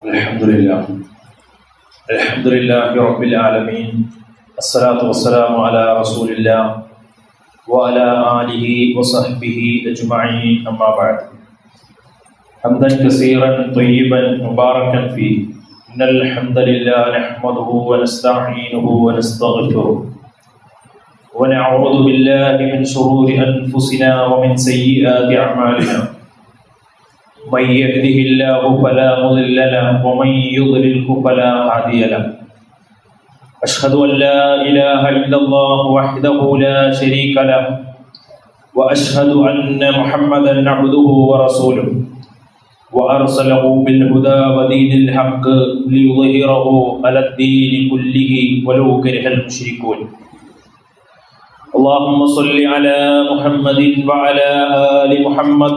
الحمد لله رب العالمين. الصلاة والسلام على رسول الله وعلى آله وصحبه أجمعين. أما بعد، حمدا كثيرا طيبا مباركا فيه. إن الحمد لله نحمده ونستعينه ونستغفره ونعوذ بالله من شرور أنفسنا ومن سيئات أعمالنا. من يهده الله فلا مضل له ومن يضلله فلا هادي له. أشهد أن لا إله إلا الله وحده لا شريك له وأشهد أن محمدا عبده ورسوله وأرسله بالهدى ودين الحق ليظهره على الدين كله ولو كره المشركون. اللهم صل على محمد وعلى آل محمد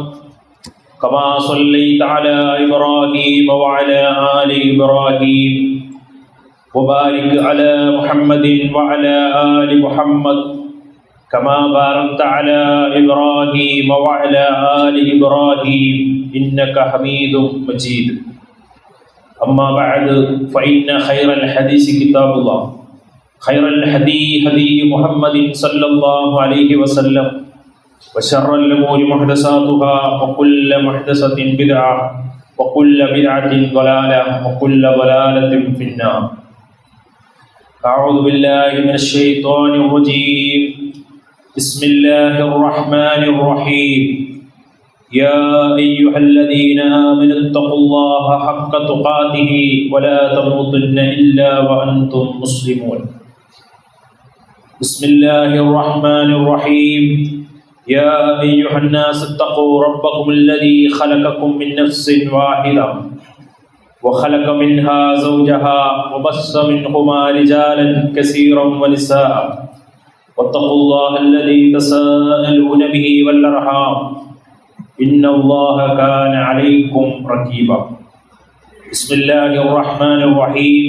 كما صليت على إبراهيم وعلى آل إبراهيم وبارك على محمد وعلى آل محمد كما باركت على إبراهيم وعلى آل إبراهيم إنك حميد مجيد. أما بعد، فإن خير الحديث كتاب الله، خير الهدي هدي محمد صلى الله عليه وسلم، وشر الأمور محدثاتها وكل محدثة بدعة وكل بدعة ضلالة وكل ضلالة في النار. أعوذ بالله من الشيطان الرجيم. بسم الله الرحمن الرحيم. يا أيها الذين آمنوا اتقوا الله حق تقاته ولا تموتن إلا وأنتم مسلمون. بسم الله الرحمن الرحيم. يا أيها الناس اتقوا ربكم الذي خلقكم من نفس واحدة وخلق منها زوجها وبث منهما رجالا كثيرا ونساء واتقوا الله الذي تساءلون به والأرحام إن الله كان عليكم رقيبا. بسم الله الرحمن الرحيم.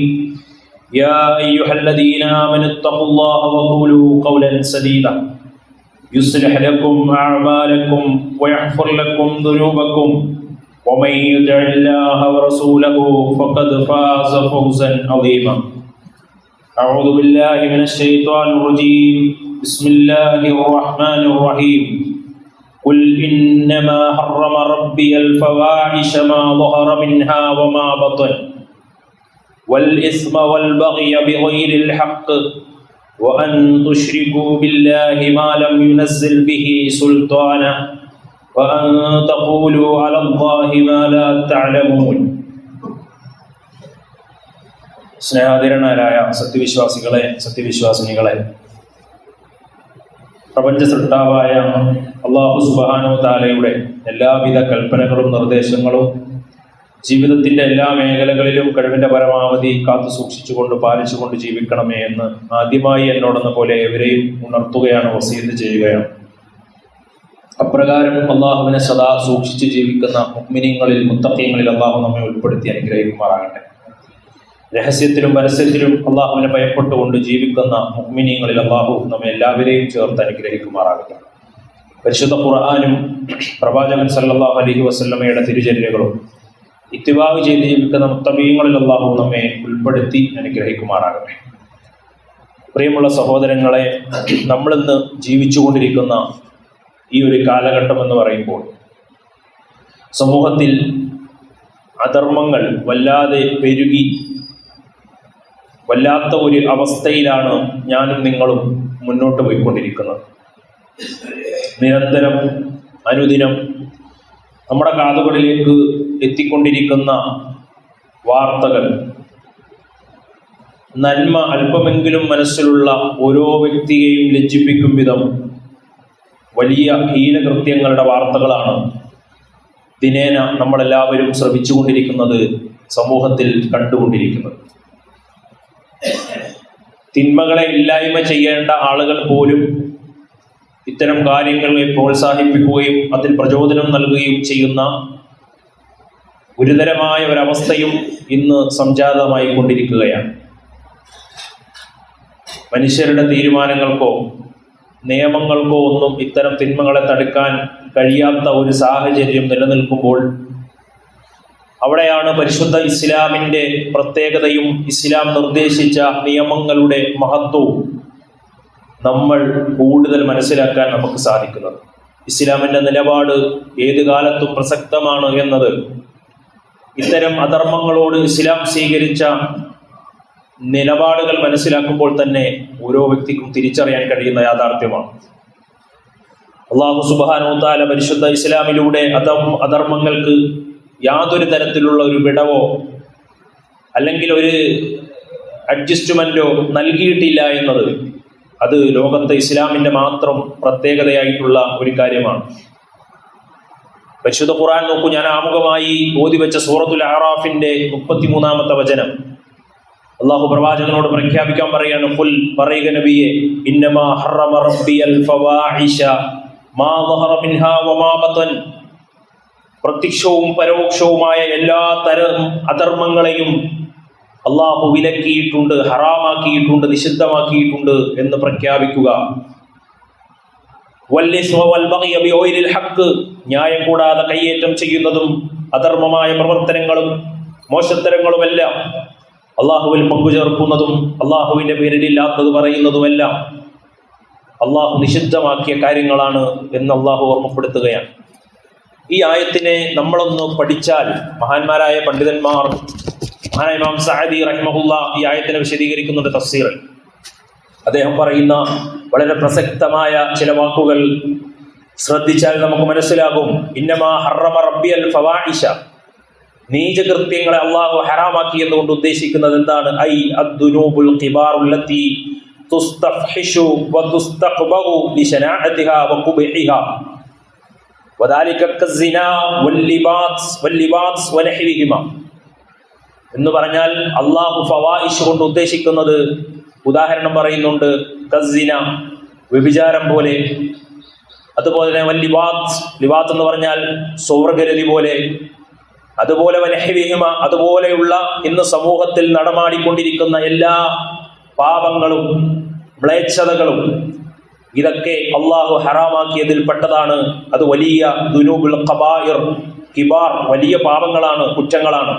يا أيها الذين آمنوا اتقوا الله وقولوا قولا سديدا يصلح لكم أعمالكم ويغفر لكم ذنوبكم ومن يطع الله ورسوله فقد فاز فوزا عظيما. أعوذ بالله من الشيطان الرجيم. بسم الله الرحمن الرحيم. قل إنما حرم ربي الفواحش ما ظهر منها وما بطن والإثم والبغي بغير الحق وأن تشركوا بالله ما لم ينزل به سلطانا وأن تقولوا على الله ما لا تعلمون. സ്നേഹാദരനായ സത്യവിശ്വാസികളെ, സത്യവിശ്വാസിനികളെ, പ്രപഞ്ച സൃഷ്ടാവായ അല്ലാഹു സുബ്ഹാനഹു തആലയുടെ എല്ലാവിധ കൽപ്പനകളും നിർദ്ദേശങ്ങളും ജീവിതത്തിന്റെ എല്ലാ മേഖലകളിലും കഴിവിന്റെ പരമാവധി കാത്തു സൂക്ഷിച്ചുകൊണ്ട് പാലിച്ചുകൊണ്ട് ജീവിക്കണമേ എന്ന് ആദ്യമായി എന്നോടെന്ന പോലെ എവരെയും ഉണർത്തുകയാണ്, വസീയത്ത് ചെയ്യുകയാണ്. അപ്രകാരം അള്ളാഹുവിനെ സദാ സൂക്ഷിച്ച് ജീവിക്കുന്ന മുഅ്മിനീങ്ങളിൽ, മുത്തഖീങ്ങളിൽ അള്ളാഹു നമ്മെ ഉൾപ്പെടുത്തി അനുഗ്രഹിക്കുമാറാകട്ടെ. രഹസ്യത്തിലും പരസ്യത്തിലും അള്ളാഹുവിനെ ഭയപ്പെട്ടുകൊണ്ട് ജീവിക്കുന്ന മുഅ്മിനീങ്ങളിൽ അള്ളാഹു നമ്മെ എല്ലാവരെയും ചേർത്ത് അനുഗ്രഹിക്കുമാറാകട്ടെ. പരിശുദ്ധ ഖുർആനും പ്രവാചകൻ സല്ലല്ലാഹു അലൈഹി വസല്ലമയുടെ തിരുചര്യകളും ഇത്തിബാഅ് ചെയ്ത് ജീവിക്കുന്ന മുത്തഖീങ്ങളിൽ അല്ലാഹു നമ്മെ ഉൾപ്പെടുത്തി അനുഗ്രഹിക്കുമാറാകട്ടെ. പ്രിയമുള്ള സഹോദരങ്ങളെ, നമ്മളിന്ന് ജീവിച്ചുകൊണ്ടിരിക്കുന്ന ഈ ഒരു കാലഘട്ടം എന്ന് പറയുമ്പോൾ സമൂഹത്തിൽ അധർമ്മങ്ങൾ വല്ലാതെ പെരുകി വല്ലാത്ത ഒരു അവസ്ഥയിലാണ് ഞാനും നിങ്ങളും മുന്നോട്ട് പോയിക്കൊണ്ടിരിക്കുന്നത്. നിരന്തരം അനുദിനം നമ്മുടെ കാതുകളിലേക്ക് എത്തിക്കൊണ്ടിരിക്കുന്ന വാർത്തകൾ നന്മ അല്പമെങ്കിലും മനസ്സിലുള്ള ഓരോ വ്യക്തിയെയും ലജ്ജിപ്പിക്കും വിധം വലിയ ഹീനകൃത്യങ്ങളുടെ വാർത്തകളാണ് ദിനേന നമ്മളെല്ലാവരും ശ്രവിച്ചുകൊണ്ടിരിക്കുന്നത്, സമൂഹത്തിൽ കണ്ടുകൊണ്ടിരിക്കുന്നത്. തിന്മകളെ ഇല്ലായ്മ ചെയ്യേണ്ട ആളുകൾ പോലും ഇത്തരം കാര്യങ്ങളെ പ്രോത്സാഹിപ്പിക്കുകയും അതിൽ പ്രചോദനം നൽകുകയും ചെയ്യുന്ന ഗുരുതരമായ ഒരവസ്ഥയും ഇന്ന് സംജാതമായി കൊണ്ടിരിക്കുകയാണ്. മനുഷ്യരുടെ തീരുമാനങ്ങൾക്കോ നിയമങ്ങൾക്കോ ഒന്നും ഇത്തരം തിന്മകളെ തടുക്കാൻ കഴിയാത്ത ഒരു സാഹചര്യം നിലനിൽക്കുമ്പോൾ അവിടെയാണ് പരിശുദ്ധ ഇസ്ലാമിൻ്റെ പ്രത്യേകതയും ഇസ്ലാം നിർദ്ദേശിച്ച നിയമങ്ങളുടെ മഹത്വവും നമ്മൾ കൂടുതൽ മനസ്സിലാക്കാൻ നമുക്ക് സാധിക്കുന്നത്. ഇസ്ലാമിൻ്റെ നിലപാട് ഏത് കാലത്തും പ്രസക്തമാണ് എന്നത് ഇത്തരം അധർമ്മങ്ങളോട് ഇസ്ലാം സ്വീകരിച്ച നിലപാടുകൾ മനസ്സിലാക്കുമ്പോൾ തന്നെ ഓരോ വ്യക്തിക്കും തിരിച്ചറിയാൻ കഴിയുന്ന യാഥാർത്ഥ്യമാണ്. അല്ലാഹു സുബ്ഹാനഹു വ തആല പരിശുദ്ധ ഇസ്ലാമിലൂടെ അധർമ്മങ്ങൾക്ക് യാതൊരു തരത്തിലുള്ള ഒരു വിടവോ അല്ലെങ്കിൽ ഒരു അഡ്ജസ്റ്റ്മെന്റോ നൽകിയിട്ടില്ല എന്നത് അത് ലോകത്തെ ഇസ്ലാമിൻ്റെ മാത്രം പ്രത്യേകതയായിട്ടുള്ള ഒരു കാര്യമാണ്. പരിശുദ്ധ ഖുർആൻ നോക്കൂ, ഞാൻ ആമുഖമായി ഓതി വെച്ച സൂറത്തുൽ അഅറാഫിന്റെ 33-ാമത്തെ വചനം അല്ലാഹു പ്രവാചകനോട് പ്രഖ്യാപിക്കാൻ പറയാണ്, ഖുൽ പറയുക നബിയെ, ഇന്നമാ ഹറമ റബ്ബിയൽ ഫവാഹിഷ മാ ളഹറ മിൻഹാ വമാ ബതൻ, പ്രത്യക്ഷവും പരോക്ഷവുമായ എല്ലാ തരം അധർമ്മങ്ങളെയും അള്ളാഹു വിലക്കിയിട്ടുണ്ട്, ഹറാമാക്കിയിട്ടുണ്ട്, നിഷിദ്ധമാക്കിയിട്ടുണ്ട് എന്ന് പ്രഖ്യാപിക്കുക. ന്യായം കൂടാതെ കയ്യേറ്റം ചെയ്യുന്നതും അധർമ്മമായ പ്രവർത്തനങ്ങളും മോശത്തരങ്ങളുമെല്ലാം, അള്ളാഹുവിൽ പങ്കുചേർക്കുന്നതും അള്ളാഹുവിന്റെ പേരിലില്ലാത്തത് പറയുന്നതുമെല്ലാം അള്ളാഹു നിഷിദ്ധമാക്കിയ കാര്യങ്ങളാണ് എന്ന് അള്ളാഹു ഓർമ്മപ്പെടുത്തുകയാണ്. ഈ ആയത്തിനെ നമ്മളൊന്ന് പഠിച്ചാൽ, മഹാന്മാരായ പണ്ഡിതന്മാർ, മഹാനായ ഇമാം സഅദി റഹിമഹുല്ലാ ഈ ആയത്തിനെ വിശദീകരിക്കുന്നുണ്ട് തഫ്സീറിൽ. അദ്ദേഹം പറയുന്ന വളരെ പ്രസക്തമായ ചില വാക്കുകൾ ശ്രദ്ധിച്ചാൽ നമുക്ക് മനസ്സിലാകും. ഇന്നമാ ഹറമ റബ്ബിയൽ ഫവാഹിഷ, നീചകൃത്യങ്ങളെ അള്ളാഹു ഹറാമാക്കി എന്നുകൊണ്ട് ഉദ്ദേശിക്കുന്നത് എന്താണ്? ഐ അദ്ദുനൂബുൽ ഖിബാറുല്ലത്തി തുസ്തഫ്ഹിഷു വതുസ്തഖ്ബഹു ലിശനാഅതിഹാ വഖുബഹിഹാ വദാലിക കസ്സിനാ വല്ലിബാസ് വനഹ്വിഹിമാ എന്ന് പറഞ്ഞാൽ അള്ളാഹു ഫവാഹിഷ് കൊണ്ട് ഉദ്ദേശിക്കുന്നത്, ഉദാഹരണം പറയുന്നുണ്ട്, കസ്സിന വ്യഭിചാരം പോലെ, അതുപോലെ തന്നെ വല്ലിബാത്ത് എന്ന് പറഞ്ഞാൽ സ്വർഗരതി പോലെ, അതുപോലെ വനഹ്വിഹിമ അതുപോലെയുള്ള ഇന്ന് സമൂഹത്തിൽ നടമാടിക്കൊണ്ടിരിക്കുന്ന എല്ലാ പാപങ്ങളും മ്ലേച്ഛതകളും ഇതൊക്കെ അള്ളാഹു ഹറാമാക്കിയതിൽ പെട്ടതാണ്. അത് വലിയ ദുനൂബുൽ ഖബായിർ, കിബാർ, വലിയ പാപങ്ങളാണ്, കുറ്റങ്ങളാണ്.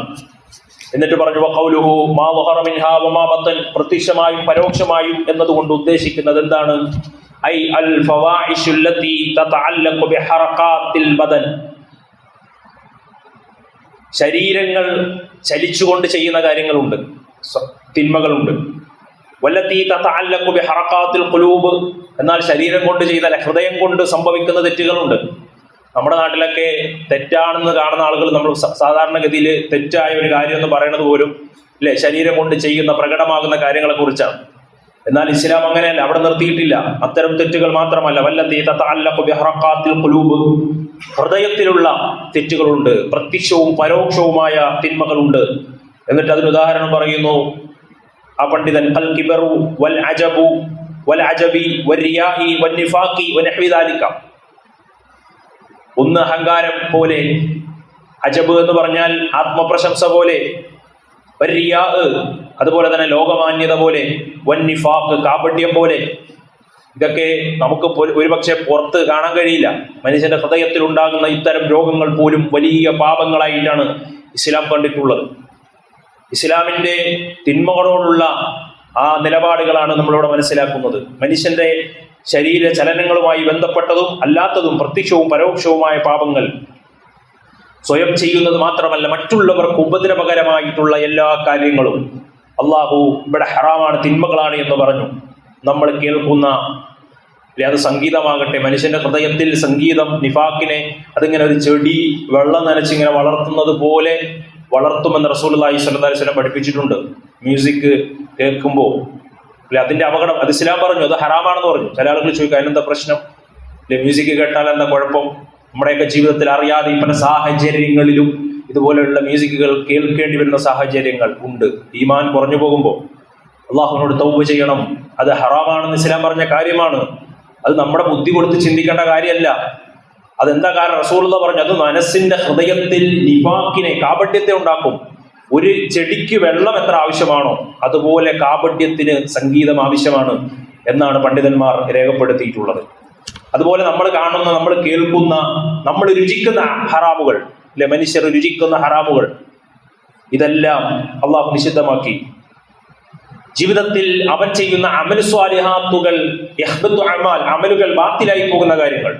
എന്നിട്ട് പറഞ്ഞു വഖൗലുഹു മാ ളഹറ മിൻഹാ വമാ ബതൻ, പ്രത്യക്ഷമായും പരോക്ഷമായും എന്നതുകൊണ്ട് ഉദ്ദേശിക്കുന്നത് എന്താണ്? ഐ അൽ ഫവാഹിഷുല്ലത്തി തതഅല്ലഖു ബിഹറകാത്തിൽ ബദൻ, ശരീരങ്ങൾ ചലിച്ചുകൊണ്ട് ചെയ്യുന്ന കാര്യങ്ങളുണ്ട്, തിന്മകളുണ്ട്. വല്ലത്തി തതഅല്ലഖു ബിഹറകാത്തിൽ ഖുലൂബ്, എന്നാൽ ശരീരം കൊണ്ട് ചെയ്താൽ ഹൃദയം കൊണ്ട് സംഭവിക്കുന്ന തെറ്റുകളുണ്ട്. നമ്മുടെ നാട്ടിലൊക്കെ തെറ്റാണെന്ന് കാണുന്ന ആളുകൾ നമ്മൾ സാധാരണഗതിയിൽ തെറ്റായ ഒരു കാര്യം എന്ന് പറയുന്നത് പോലും അല്ലെ ശരീരം കൊണ്ട് ചെയ്യുന്ന പ്രകടമാകുന്ന കാര്യങ്ങളെ കുറിച്ചാണ്. എന്നാൽ ഇസ്ലാം അങ്ങനെയല്ല, അവിടെ നിർത്തിയിട്ടില്ല. അത്തരം തെറ്റുകൾ മാത്രമല്ല, വല്ലത്തി തതഅല്ലഖു ബിഹറകാത്തിൽ ഖുലൂബ്, ഹൃദയത്തിലുള്ള തെറ്റുകളുണ്ട്, പ്രത്യക്ഷവും പരോക്ഷവുമായ തിന്മകളുണ്ട്. എന്നിട്ട് അതിന് ഉദാഹരണം പറയുന്നു ആ പണ്ഡിതൻ, അൽ കിബറു വൽ അജബു വൽ അജബി വരിയാഇ വന്നിഫാഖി വനഹ്വി ദാലിക, ഒന്ന് അഹങ്കാരം പോലെ, അജബ് എന്ന് പറഞ്ഞാൽ ആത്മപ്രശംസ പോലെ, വരിയാ അതുപോലെ തന്നെ ലോകമാന്യത പോലെ, വന്നിഫാഖ് കാപട്യം പോലെ. ഇതൊക്കെ നമുക്ക് ഒരുപക്ഷെ പുറത്ത് കാണാൻ കഴിയില്ല. മനുഷ്യന്റെ ഹൃദയത്തിൽ ഉണ്ടാകുന്ന ഇത്തരം രോഗങ്ങൾ പോലും വലിയ പാപങ്ങളായിട്ടാണ് ഇസ്ലാം കണ്ടിട്ടുള്ളത്. ഇസ്ലാമിൻ്റെ തിന്മകളോടുള്ള ആ നിലപാടുകളാണ് നമ്മളിവിടെ മനസ്സിലാക്കുന്നത്. മനുഷ്യന്റെ ശരീര ചലനങ്ങളുമായി ബന്ധപ്പെട്ടതും അല്ലാത്തതും പ്രത്യക്ഷവും പരോക്ഷവുമായ പാപങ്ങൾ സ്വയം ചെയ്യുന്നത് മാത്രമല്ല, മറ്റുള്ളവർക്ക് ഉപദ്രവകരമായിട്ടുള്ള എല്ലാ കാര്യങ്ങളും അള്ളാഹു ഇവിടെ ഹറാമാണ്, തിന്മകളാണ് എന്ന് പറഞ്ഞു. നമ്മൾ കേൾക്കുന്ന അത് സംഗീതമാകട്ടെ, മനുഷ്യന്റെ ഹൃദയത്തിൽ സംഗീതം നിഫാക്കിനെ അതിങ്ങനെ ഒരു ചെടി വെള്ളം നനച്ചിങ്ങനെ വളർത്തുന്നത് പോലെ വളർത്തുമെന്ന് റസൂലുള്ളാഹി സ്വല്ലല്ലാഹി അലൈഹി വസല്ലം പഠിപ്പിച്ചിട്ടുണ്ട്. മ്യൂസിക് കേൾക്കുമ്പോൾ അല്ലെ അതിന്റെ അപകടം, അത് ഇസ്ലാം പറഞ്ഞു, അത് ഹറാമാണെന്ന് പറഞ്ഞു. ചില ആളുകൾ ചോദിക്കും അതിനെന്താ പ്രശ്നം, അല്ലെ മ്യൂസിക് കേട്ടാൽ എന്താ കുഴപ്പം? നമ്മുടെയൊക്കെ ജീവിതത്തിൽ അറിയാതെ പല സാഹചര്യങ്ങളിലും ഇതുപോലെയുള്ള മ്യൂസിക്കുകൾ കേൾക്കേണ്ടി വരുന്ന സാഹചര്യങ്ങൾ ഉണ്ട്. ഈമാൻ കുറഞ്ഞു പോകുമ്പോൾ അള്ളാഹുവിനോട് തൗബ ചെയ്യണം. അത് ഹറാമാണെന്ന് ഇസ്ലാം പറഞ്ഞ കാര്യമാണ്. അത് നമ്മുടെ ബുദ്ധി കൊടുത്ത് ചിന്തിക്കേണ്ട കാര്യമല്ല. അതെന്താ കാരണം? റസൂലുള്ളാഹി പറഞ്ഞു, അത് മനസ്സിന്റെ ഹൃദയത്തിൽ നിഫാക്കിനെ, കാപട്യത്തെ ഉണ്ടാക്കും. ഒരു ചെടിക്ക് വെള്ളം എത്ര ആവശ്യമാണോ അതുപോലെ കാപട്യത്തിന് സംഗീതം ആവശ്യമാണ് എന്നാണ് പണ്ഡിതന്മാർ രേഖപ്പെടുത്തിയിട്ടുള്ളത്. അതുപോലെ നമ്മൾ കാണുന്ന, നമ്മൾ കേൾക്കുന്ന, നമ്മൾ രുചിക്കുന്ന ഹറാമുകൾ, അല്ലെ മനുഷ്യർ രുചിക്കുന്ന ഹറാമുകൾ, ഇതെല്ലാം അള്ളാഹു നിഷിദ്ധമാക്കി. ജീവിതത്തിൽ അവൻ ചെയ്യുന്ന അമൽ സ്വാലിഹാത്തുകൾ, അമലുകൾ ബാത്തിലായി പോകുന്ന കാര്യങ്ങൾ,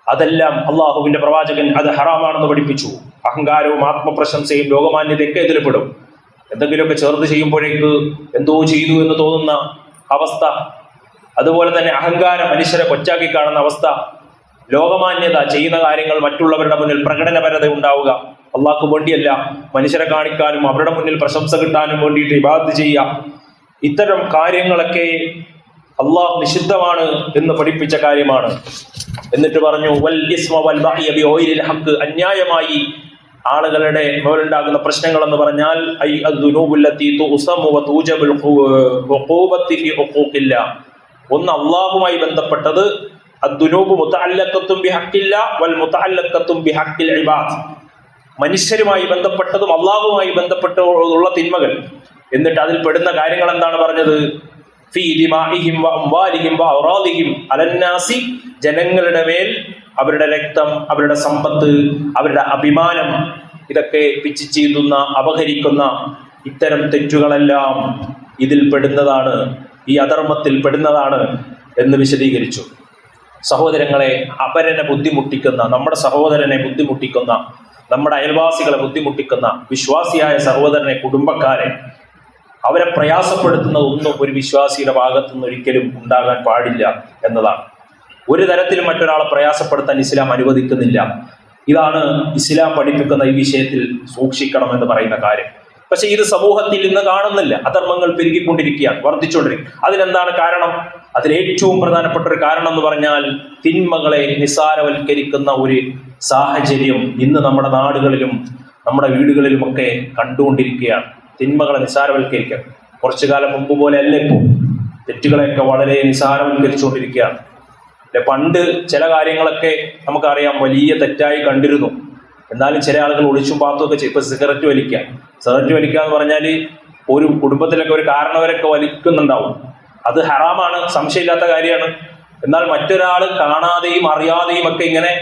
അതെല്ലാം അള്ളാഹുവിന്റെ പ്രവാചകൻ അത് ഹറാമാണെന്ന് പഠിപ്പിച്ചു. അഹങ്കാരവും ആത്മപ്രശംസയും ലോകമാന്യതയൊക്കെ ഇതിൽപ്പെടും. എന്തെങ്കിലുമൊക്കെ ചേർത്ത് ചെയ്യുമ്പോഴേക്ക് എന്തോ ചെയ്തു എന്ന് തോന്നുന്ന അവസ്ഥ, അതുപോലെ തന്നെ അഹങ്കാരം മനുഷ്യരെ കൊച്ചാക്കി കാണുന്ന അവസ്ഥ, ലോകമാന്യത, ചെയ്യുന്ന കാര്യങ്ങൾ മറ്റുള്ളവരുടെ മുന്നിൽ പ്രകടനപരത ഉണ്ടാവുക, അള്ളാഹ്ക്ക് വേണ്ടിയല്ല മനുഷ്യരെ കാണിക്കാനും അവരുടെ മുന്നിൽ പ്രശംസ കിട്ടാനും വേണ്ടിയിട്ട് ഇബാദത്ത് ചെയ്യുക, ഇത്തരം കാര്യങ്ങളൊക്കെ അള്ളാഹ് നിഷിദ്ധമാണ് എന്ന് പഠിപ്പിച്ച കാര്യമാണ്. എന്നിട്ട് പറഞ്ഞു വൽ ഇസ്മ വൽ ബഅയ ബി ഗൈരിൽ ഹഖ്, അന്യായമായി ആളുകളുടെ മേലുണ്ടാകുന്ന പ്രശ്നങ്ങൾ എന്ന് പറഞ്ഞാൽ ഐ അദ്ദുനൂബുല്ലതി തുസമു വ തൂജബുൽ ഉഖൂബത്തി ഫി ഹുഖൂഖില്ലാ, ഒന്ന് അള്ളാഹുമായി ബന്ധപ്പെട്ടത് അദ്ദുനൂബു മുതഅല്ലഖത്തും ബിഹഖില്ലാ വൽ മുതഅല്ലഖത്തും ബിഹഖിൽ ഇബാദ്, മനുഷ്യരുമായി ബന്ധപ്പെട്ടതും അള്ളാഹുമായി ബന്ധപ്പെട്ടുള്ള തിന്മകൾ. എന്നിട്ട് അതിൽ പെടുന്ന കാര്യങ്ങൾ എന്താണ് പറഞ്ഞത്? ഫീ ദിമാഇഹിം വ അംവാലിഹിം വ ഔറാദിഹിം അലന്നാസി, ജനങ്ങളുടെ മേൽ അവരുടെ രക്തം, അവരുടെ സമ്പത്ത്, അവരുടെ അഭിമാനം, ഇതൊക്കെ പിച്ച് ചീന്തുന്ന, അപഹരിക്കുന്ന ഇത്തരം തെറ്റുകളെല്ലാം ഇതിൽ പെടുന്നതാണ്, ഈ അധർമ്മത്തിൽ പെടുന്നതാണ് എന്ന് വിശദീകരിച്ചു. സഹോദരങ്ങളെ, അപരനെ ബുദ്ധിമുട്ടിക്കുന്ന, നമ്മുടെ സഹോദരനെ ബുദ്ധിമുട്ടിക്കുന്ന, നമ്മുടെ അയൽവാസികളെ ബുദ്ധിമുട്ടിക്കുന്ന വിശ്വാസിയായ സഹോദരനെ, കുടുംബക്കാരെ, അവരെ പ്രയാസപ്പെടുത്തുന്ന ഒന്നും ഒരു വിശ്വാസിയുടെ ഭാഗത്തുനിന്ന് ഒരിക്കലും ഉണ്ടാകാൻ പാടില്ല എന്നതാണ്. ഒരു തരത്തിലും മറ്റൊരാളെ പ്രയാസപ്പെടുത്താൻ ഇസ്ലാം അനുവദിക്കുന്നില്ല. ഇതാണ് ഇസ്ലാം പഠിപ്പിക്കുന്ന ഈ വിഷയത്തിൽ സൂക്ഷിക്കണമെന്ന് പറയുന്ന കാര്യം. പക്ഷെ ഇത് സമൂഹത്തിൽ ഇന്ന് കാണുന്നില്ല. അധർമ്മങ്ങൾ പെരുകിക്കൊണ്ടിരിക്കുകയാണ്, വർദ്ധിച്ചുകൊണ്ടിരിക്കും. അതിനെന്താണ് കാരണം? അതിലേറ്റവും പ്രധാനപ്പെട്ട ഒരു കാരണം എന്ന് പറഞ്ഞാൽ തിന്മകളെ നിസ്സാരവൽക്കരിക്കുന്ന ഒരു സാഹചര്യം ഇന്ന് നമ്മുടെ നാടുകളിലും നമ്മുടെ വീടുകളിലുമൊക്കെ കണ്ടുകൊണ്ടിരിക്കുകയാണ്. തിന്മകളെ നിസ്സാരവൽക്കരിക്കാൻ കുറച്ചു കാലം മുമ്പ് പോലെ അല്ല ഇപ്പോൾ. തെറ്റുകളെയൊക്കെ വളരെ നിസ്സാരവൽക്കരിച്ചുകൊണ്ടിരിക്കുകയാണ്. പണ്ട് ചില കാര്യങ്ങളൊക്കെ നമുക്കറിയാം വലിയ തെറ്റായി കണ്ടിരുന്നു. എന്നാലും ചില ആളുകൾ ഒളിച്ചും പാത്തുമൊക്കെ ചെയ്യും. ഇപ്പൊ സിഗരറ്റ് വലിക്കുക എന്ന് പറഞ്ഞാൽ ഒരു കുടുംബത്തിലൊക്കെ ഒരു കാരണവരൊക്കെ വലിക്കുന്നുണ്ടാവും. അത് ഹറാമാണ്, സംശയമില്ലാത്ത കാര്യമാണ്. എന്നാൽ മറ്റൊരാൾ കാണാതെയും അറിയാതെയും ഒക്കെ ഇങ്ങനെ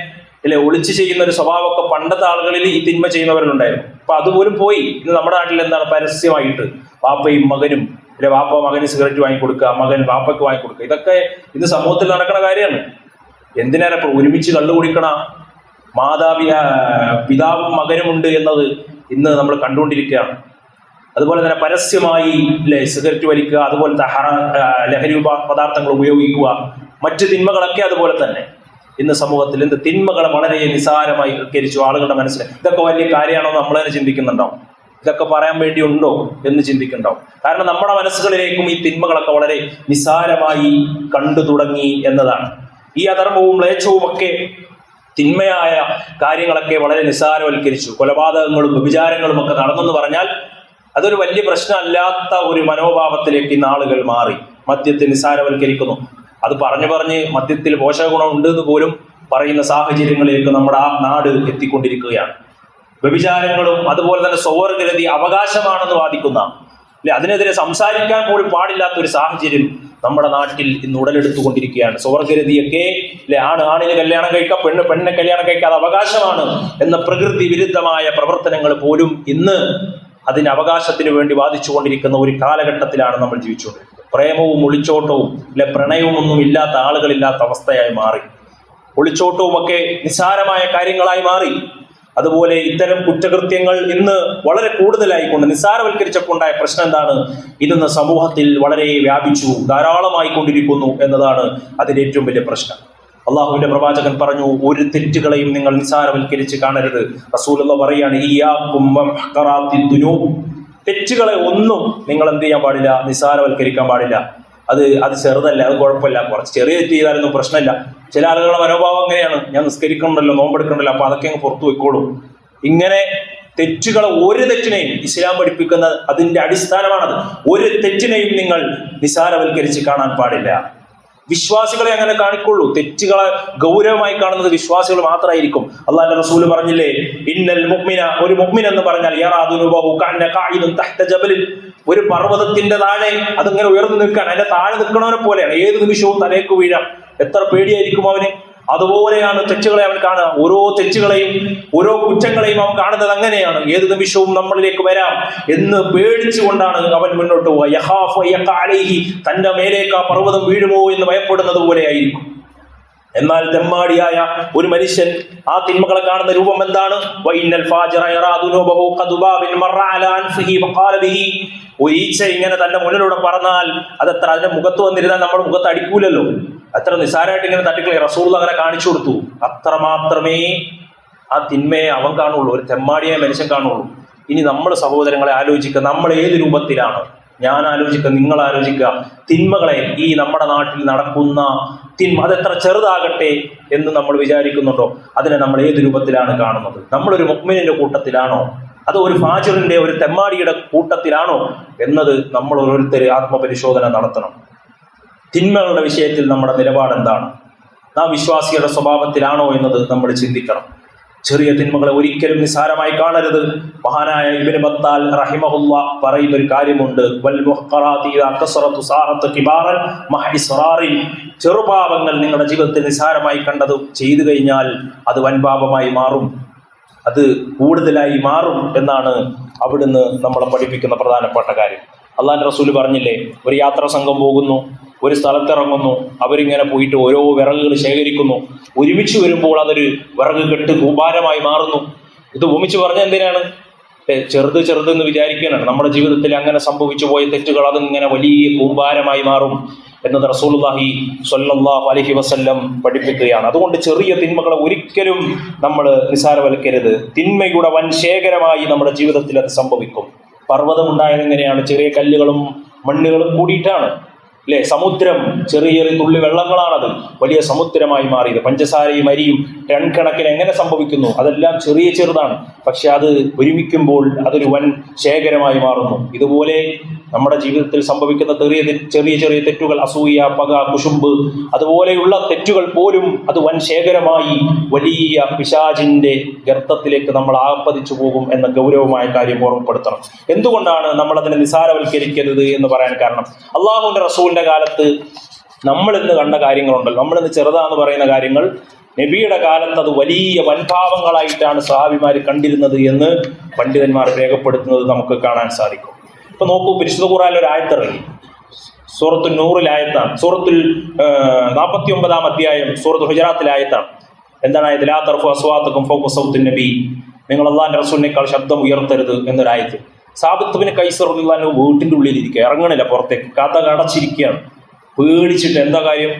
ഒളിച്ച് ചെയ്യുന്ന ഒരു സ്വഭാവമൊക്കെ പണ്ടത്തെ ആളുകളിൽ ഈ തിന്മ ചെയ്യുന്നവരിലുണ്ടായിരുന്നു. അപ്പൊ അതുപോലും പോയി. ഇന്ന് നമ്മുടെ നാട്ടിൽ എന്താണ് പരസ്യമായിട്ട് വാപ്പയും മകനും, വാപ്പ മകന് സിഗരറ്റ് വാങ്ങിക്കൊടുക്കുക, മകൻ വാപ്പയ്ക്ക് വാങ്ങിക്കൊടുക്കുക, ഇതൊക്കെ ഇന്ന് സമൂഹത്തിൽ നടക്കുന്ന കാര്യമാണ്. എന്തിനേറെ ഒരുമിച്ച് കള്ളു കുടിക്കണ പിതാവും മകനുമുണ്ട് എന്നത് ഇന്ന് നമ്മൾ കണ്ടുകൊണ്ടിരിക്കുകയാണ്. അതുപോലെ തന്നെ പരസ്യമായി സിഗരറ്റ് വലിക്കുക, അതുപോലത്തെ ലഹരി പദാർത്ഥങ്ങൾ ഉപയോഗിക്കുക, മറ്റ് തിന്മകളൊക്കെ അതുപോലെ തന്നെ ഇന്ന് സമൂഹത്തിൽ എന്ത് തിന്മകളെ വളരെ നിസ്സാരമായി വൽക്കരിച്ചു ആളുകളുടെ മനസ്സിൽ. ഇതൊക്കെ വലിയ കാര്യമാണോ നമ്മൾ തന്നെ ചിന്തിക്കുന്നുണ്ടാവും. ഇതൊക്കെ പറയാൻ വേണ്ടി ഉണ്ടോ എന്ന് ചിന്തിക്കുന്നുണ്ടാവും. കാരണം നമ്മുടെ മനസ്സുകളിലേക്കും ഈ തിന്മകളൊക്കെ വളരെ നിസ്സാരമായി കണ്ടു തുടങ്ങി എന്നതാണ്. ഈ അധർമ്മവും മ്ലേച്ഛവും ഒക്കെ, തിന്മയായ കാര്യങ്ങളൊക്കെ വളരെ നിസ്സാരവൽക്കരിച്ചു. കൊലപാതകങ്ങളും വ്യഭിചാരങ്ങളും ഒക്കെ നടന്നെന്ന് പറഞ്ഞാൽ അതൊരു വലിയ പ്രശ്നമല്ലാത്ത ഒരു മനോഭാവത്തിലേക്ക് ഇന്ന് ആളുകൾ മാറി. മദ്യത്തെ നിസ്സാരവൽക്കരിക്കുന്നു. അത് പറഞ്ഞ് മദ്യത്തിൽ പോഷകഗുണം ഉണ്ട് എന്ന് പോലും പറയുന്ന സാഹചര്യങ്ങളിലേക്ക് നമ്മുടെ ആ നാട് എത്തിക്കൊണ്ടിരിക്കുകയാണ്. വ്യഭിചാരങ്ങളും അതുപോലെ തന്നെ സ്വവർഗരതി അവകാശമാണെന്ന് വാദിക്കുന്ന, അതിനെതിരെ സംസാരിക്കാൻ പോലും പാടില്ലാത്ത ഒരു സാഹചര്യം നമ്മുടെ നാട്ടിൽ ഇന്ന് ഉടലെടുത്തുകൊണ്ടിരിക്കുകയാണ്. സ്വവർഗരതിയൊക്കെ ആണിന് കല്യാണം കഴിക്കാം, പെണ്ണിനെ കല്യാണം കഴിക്കാതെ അവകാശമാണ് എന്ന പ്രകൃതി വിരുദ്ധമായ പ്രവർത്തനങ്ങൾ പോലും ഇന്ന് അതിന് അവകാശത്തിന് വേണ്ടി വാദിച്ചുകൊണ്ടിരിക്കുന്ന ഒരു കാലഘട്ടത്തിലാണ് നമ്മൾ ജീവിച്ചുകൊണ്ടിരിക്കുന്നത്. പ്രേമവും ഒളിച്ചോട്ടവും പ്രണയവും ഒന്നും ഇല്ലാത്ത ആളുകളില്ലാത്ത അവസ്ഥയായി മാറി. ഒളിച്ചോട്ടവും ഒക്കെ നിസ്സാരമായ കാര്യങ്ങളായി മാറി. അതുപോലെ ഇത്തരം കുറ്റകൃത്യങ്ങൾ ഇന്ന് വളരെ കൂടുതലായിക്കൊണ്ട് നിസ്സാരവൽക്കരിച്ചപ്പോണ്ടായ പ്രശ്നം എന്താണ്? ഇന്ന് സമൂഹത്തിൽ വളരെ വ്യാപിച്ചു, ധാരാളമായി കൊണ്ടിരിക്കുന്നു എന്നതാണ് അതിന്റെ ഏറ്റവും വലിയ പ്രശ്നം. അള്ളാഹുവിന്റെ പ്രവാചകൻ പറഞ്ഞു, ഒരു തെറ്റുകളെയും നിങ്ങൾ നിസ്സാരവൽക്കരിച്ച് കാണരുത്. റസൂലുള്ളാഹി പറയാണ്, തെറ്റുകളെ ഒന്നും നിങ്ങൾ എന്ത് ചെയ്യാൻ പാടില്ല, നിസ്സാരവൽക്കരിക്കാൻ പാടില്ല. അത് ചെറുതല്ല, അത് കുഴപ്പമില്ല, കുറച്ച് ചെറിയ തെറ്റ് ചെയ്താലൊന്നും പ്രശ്നമില്ല. ചില ആളുകളുടെ മനോഭാവം അങ്ങനെയാണ്, ഞാൻ നിസ്കരിക്കണമല്ലോ, നോമ്പെടുക്കണമല്ലോ, അപ്പൊ അതൊക്കെ അങ്ങ് പുറത്തു വെക്കോളും. ഇങ്ങനെ തെറ്റുകളെ, ഒരു തെറ്റിനെയും ഇസ്ലാം പഠിപ്പിക്കുന്ന അതിന്റെ അടിസ്ഥാനമാണത്. ഒരു തെറ്റിനെയും നിങ്ങൾ നിസ്സാരവൽക്കരിച്ച് കാണാൻ പാടില്ല. വിശ്വാസികളെ അങ്ങനെ കാണിക്കുള്ളൂ. തെറ്റുകളെ ഗൗരവമായി കാണുന്നത് വിശ്വാസികൾ മാത്രമായിരിക്കും. അള്ളാഹുവിന്റെ റസൂൽ പറഞ്ഞില്ലേ, ഇന്നൽ മുഅ്മിന, ഒരു മുഅ്മിൻ എന്ന് പറഞ്ഞാൽ ഒരു പർവ്വതത്തിന്റെ താഴെ അതിങ്ങനെ ഉയർന്നു നിൽക്കാൻ, അതിന്റെ താഴെ നിൽക്കണവനെ പോലെയാണ്. ഏത് നിമിഷവും തലേക്ക് വീഴാം. എത്ര പേടിയായിരിക്കും അവന്. അതുപോലെയാണ് തെറ്റുകളെ അവൻ കാണുക. ഓരോ തെറ്റുകളെയും ഓരോ കുറ്റങ്ങളെയും അവൻ കാണുന്നത് അങ്ങനെയാണ്. ഏത് നിമിഷവും നമ്മളിലേക്ക് വരാം എന്ന് പേടിച്ചുകൊണ്ടാണ് അവൻ മുന്നോട്ട് പോവുക. യഖാഫു യഖഅ അലൈഹി, തന്റെ മേലേക്ക് ആ പർവ്വതം വീഴുമോ എന്ന് ഭയപ്പെടുന്നത് പോലെ ആയിരിക്കും. എന്നാൽ തെമ്മാടിയായ ഒരു മനുഷ്യൻ ആ തിന്മകളെ കാണുന്ന രൂപം എന്താണ്? ഒരു ഈച്ച ഇങ്ങനെ തന്റെ മുന്നിലൂടെ പറഞ്ഞാൽ അതെത്ര, അതിന്റെ മുഖത്ത് വന്നിരുന്നാൽ നമ്മുടെ മുഖത്ത് അടിക്കൂലല്ലോ, അത്ര നിസ്സാരമായിട്ട് ഇങ്ങനെ തട്ടിക്കളെ റസൂൽ അങ്ങനെ കാണിച്ചു കൊടുത്തു. അത്ര മാത്രമേ ആ തിന്മയെ അവൻ കാണുള്ളൂ, ഒരു തെമ്മാടിയായ മനുഷ്യൻ കാണുള്ളൂ. ഇനി നമ്മൾ സഹോദരങ്ങളെ ആലോചിക്കുക, നമ്മൾ ഏത് രൂപത്തിലാണ്? ഞാൻ ആലോചിക്കുക, നിങ്ങൾ ആലോചിക്കുക. തിന്മകളെ, ഈ നമ്മുടെ നാട്ടിൽ നടക്കുന്ന തിന്മ അതെത്ര ചെറുതാകട്ടെ എന്ന് നമ്മൾ വിചാരിക്കുന്നുണ്ടോ? അതിനെ നമ്മൾ ഏത് രൂപത്തിലാണ് കാണുന്നത്? നമ്മളൊരു മുഅ്മിനിന്റെ കൂട്ടത്തിലാണോ, അതോ ഒരു ഫാജിറിന്റെ, ഒരു തെമ്മാടിയുടെ കൂട്ടത്തിലാണോ എന്നത് നമ്മൾ ഓരോരുത്തർ ആത്മപരിശോധന നടത്തണം. തിന്മകളുടെ വിഷയത്തിൽ നമ്മുടെ നിലപാട് എന്താണ്? നാം വിശ്വാസിയുടെ സ്വഭാവത്തിലാണോ എന്നത് നമ്മൾ ചിന്തിക്കണം. ചെറിയ തിന്മകളെ ഒരിക്കലും നിസ്സാരമായി കാണരുത്. മഹാനായ ഇബ്നു ബത്താൽ റഹിമഹുല്ല പറയുന്ന ഒരു കാര്യമുണ്ട്, വൽ മുഹ്ഖറാത്തി ഇദാ കസറതു സാറത്ത് കിബാറൻ മഅ ഇസ്റാറിൻ. ചെറുപാപങ്ങൾ നിങ്ങളുടെ ജീവിതത്തിൽ നിസ്സാരമായി കണ്ടത് ചെയ്തു കഴിഞ്ഞാൽ അത് വൻപാപമായി മാറും, അത് കൂടുതലായി മാറും എന്നാണ് അവിടുന്ന് നമ്മളെ പഠിപ്പിക്കുന്ന പ്രധാനപ്പെട്ട കാര്യം. അള്ളാഹുവിന്റെ റസൂൽ പറഞ്ഞില്ലേ, ഒരു യാത്രാ സംഘം പോകുന്നു, ഒരു സ്ഥലത്തിറങ്ങുന്നു, അവരിങ്ങനെ പോയിട്ട് ഓരോ വിറകുകൾ ശേഖരിക്കുന്നു. ഒരുമിച്ച് വരുമ്പോൾ അതൊരു വിറക് കെട്ട് കൂമ്പാരമായി മാറുന്നു. ഇത് ഒമിച്ച് പറഞ്ഞ എന്തിനാണ്? ചെറുത് ചെറുതെന്ന് വിചാരിക്കാനാണ്. നമ്മുടെ ജീവിതത്തിൽ അങ്ങനെ സംഭവിച്ചു പോയ തെറ്റുകൾ അതിങ്ങനെ വലിയ കൂമ്പാരമായി മാറും എന്നത് റസൂലുള്ളാഹി സ്വല്ലല്ലാഹു അലൈഹി വസല്ലം പഠിപ്പിക്കുകയാണ്. അതുകൊണ്ട് ചെറിയ തിന്മകളെ ഒരിക്കലും നമ്മൾ നിസ്സാരവൽക്കരുത്. തിന്മയുടെ വൻ ശേഖരമായി നമ്മുടെ ജീവിതത്തിൽ അത് സംഭവിക്കും. പർവ്വതം ഉണ്ടായത് എങ്ങനെയാണ്? ചെറിയ കല്ലുകളും മണ്ണുകളും കൂടിയിട്ടാണ് അല്ലെ? സമുദ്രം ചെറിയ ചെറിയ തുള്ളി വെള്ളങ്ങളാണത് വലിയ സമുദ്രമായി മാറിയത്. പഞ്ചസാരയും അരിയും ടൺ കണക്കിന് എങ്ങനെ സംഭവിക്കുന്നു? അതെല്ലാം ചെറിയ ചെറുതാണ്, പക്ഷെ അത് ഒരുമിക്കുമ്പോൾ അതൊരു വൻ ശേഖരമായി മാറുന്നു. ഇതുപോലെ നമ്മുടെ ജീവിതത്തിൽ സംഭവിക്കുന്ന ചെറിയ ചെറിയ തെറ്റുകൾ, അസൂയ, പക, കുശുമ്പ്, അതുപോലെയുള്ള തെറ്റുകൾ പോലും അത് വൻ ശേഖരമായി വലിയ പിശാചിന്റെ ഗർത്തത്തിലേക്ക് നമ്മൾ ആപതിച്ചു പോകും എന്ന ഗൗരവമായ കാര്യം ഓർമ്മപ്പെടുത്തണം. എന്തുകൊണ്ടാണ് നമ്മൾ അതിനെ നിസാരവൽക്കരിക്കരുത് എന്ന് പറയാൻ കാരണം, അള്ളാഹുവിന്റെ റസൂലിന്റെ കാലത്ത് നമ്മൾ ഇന്ന് കണ്ട കാര്യങ്ങളുണ്ടല്ലോ, നമ്മളിന്ന് ചെറുതാന്ന് പറയുന്ന കാര്യങ്ങൾ നബിയുടെ കാലത്ത് അത് വലിയ വൻപാവങ്ങളായിട്ടാണ് സ്വഹാബിമാർ കണ്ടിരുന്നത് എന്ന് പണ്ഡിതന്മാർ രേഖപ്പെടുത്തുന്നത് നമുക്ക് കാണാൻ സാധിക്കും. ഇപ്പൊ നോക്കൂ, പരിശുദ്ധ ഖുർആനിൽ ഒരു ആയത്തിറങ്ങി, സൂറത്തുൽ നൂറിലെ ആയത്താണ്, സൂറത്തുൽ 49-ാം അധ്യായം സൂറത്തുൽ ഹുജറാത്തിലെ ആയത്താണ്. എന്താണ് ആയത്? ലാ തർഫു അസ്വാതക്കും ഫൗക സൗത്തിൻ നബി, നിങ്ങൾ അള്ളാഹിന്റെ റസൂലിനേക്കാൾ ശബ്ദം ഉയർത്തരുത് എന്നൊരായത്ത്. സാബിത്ത് ബിൻ ഖൈസ് റളിയല്ലാഹു അൻഹു വീട്ടിൻ്റെ ഉള്ളിലിരിക്കുക, ഇറങ്ങണില്ല പുറത്തേക്ക്, കഥ അടച്ചിരിക്കുകയാണ് പേടിച്ചിട്ട്. എന്താ കാര്യം?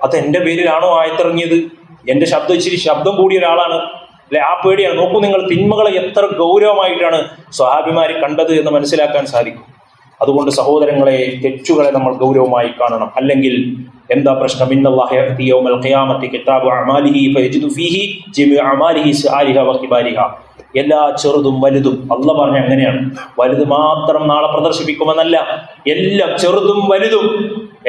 അത് എൻ്റെ പേരിലാണോ ആയത്തിറങ്ങിയത്? എൻ്റെ ശബ്ദം കൂടിയ ഒരാളാണ് അല്ലെ? ആ പേടിയാണ്. നോക്കൂ നിങ്ങൾ, തിന്മകളെ എത്ര ഗൗരവമായിട്ടാണ് സ്വഹാബിമാർ കണ്ടത് എന്ന് മനസ്സിലാക്കാൻ സാധിക്കും. അതുകൊണ്ട് സഹോദരങ്ങളെ, തെറ്റുകളെ നമ്മൾ ഗൗരവമായി കാണണം. അല്ലെങ്കിൽ എന്താ പ്രശ്നം? ഇന്നല്ലാഹു യഅതി യൗമൽ ഖിയാമത്തി കിതാബു അഅമാലിഹി ഫയജിദു ഫീഹി ജമീഉ അഅമാലിഹി സാലിഹ വഖിബാരിഹ. എല്ലാ ചെറുതും വലുതും അല്ലാഹ് പറഞ്ഞ അങ്ങനെയാണ്. വലുത് മാത്രം നാളെ പ്രദർശിപ്പിക്കുമെന്നല്ല, എല്ലാം ചെറുതും വലുതും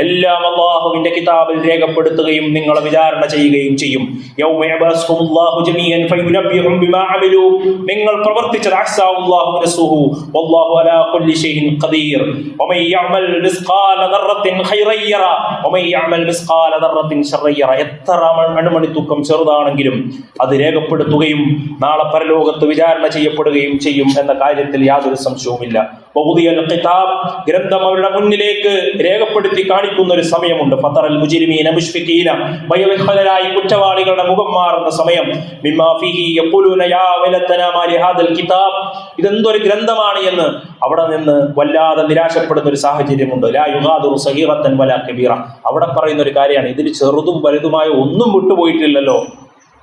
എല്ലാം അല്ലാഹുവിന്റെ കിതാബിൽ രേഖപ്പെടുത്തുകയും നിങ്ങളെ വിചാരണ ചെയ്യുകയും ചെയ്യും. യൗമ യബഅസുഹുല്ലാഹു ജമീഅൻ ഫയുനബ്ബിഉഹും ബിമാ അമിലു, നിങ്ങൾ പ്രവർത്തിച്ചത് അഹ്സാഉല്ലാഹു വനസുഹു വല്ലാഹു അലാ കുല്ലി ഷൈഇൻ ഖദീർ. വമൻ യഅമൽ മിസ്ഖാല ദർറത്തിൻ ഖൈറൻ യറ വമൻ യഅമൽ മിസ്ഖാല ദർറത്തിൻ ശർറൻ യറ. എത്ര അണുമണി തൂക്കം ചെറുതാണെങ്കിലും അത് രേഖപ്പെടുത്തുകയും നാളെ പരലോകത്ത് വിചാരണ ചെയ്യപ്പെടുകയും ചെയ്യും എന്ന കാര്യത്തിൽ യാതൊരു സംശയവുമില്ല. വഖുദിയൽ ഖിതാബ്, ഗ്രന്ഥം അവരുടെ മുന്നിലേക്ക് രേഖപ്പെടുത്തി കാണിക്കുന്ന ഒരു സമയമുണ്ട്. ഫതറൽ മുജ്രിമീന മുശ്ഫിഖീന, ഭയവിഹ്വലരായി കുറ്റവാളികളുടെ മുഖം മാറുന്ന സമയം. മിമ്മാ ഫീഹി യഖൂലൂന യാ വലതനാ മാ ലിഹാദൽ കിതാബ്, ഇതെന്തൊരു ഗ്രന്ഥമാണ് എന്ന് അവിടെ നിന്ന് വല്ലാതെ നിരാശപ്പെടുന്ന ഒരു സാഹചര്യമുണ്ട്. ലാ യുഗാദിറു സഗീറത്തൻ വലാ കബീറ, അവിടെ പറയുന്ന ഒരു കാര്യമാണ്, ഇതിൽ ചെറുതും വലുതുമായ ഒന്നും വിട്ടുപോയിട്ടില്ലല്ലോ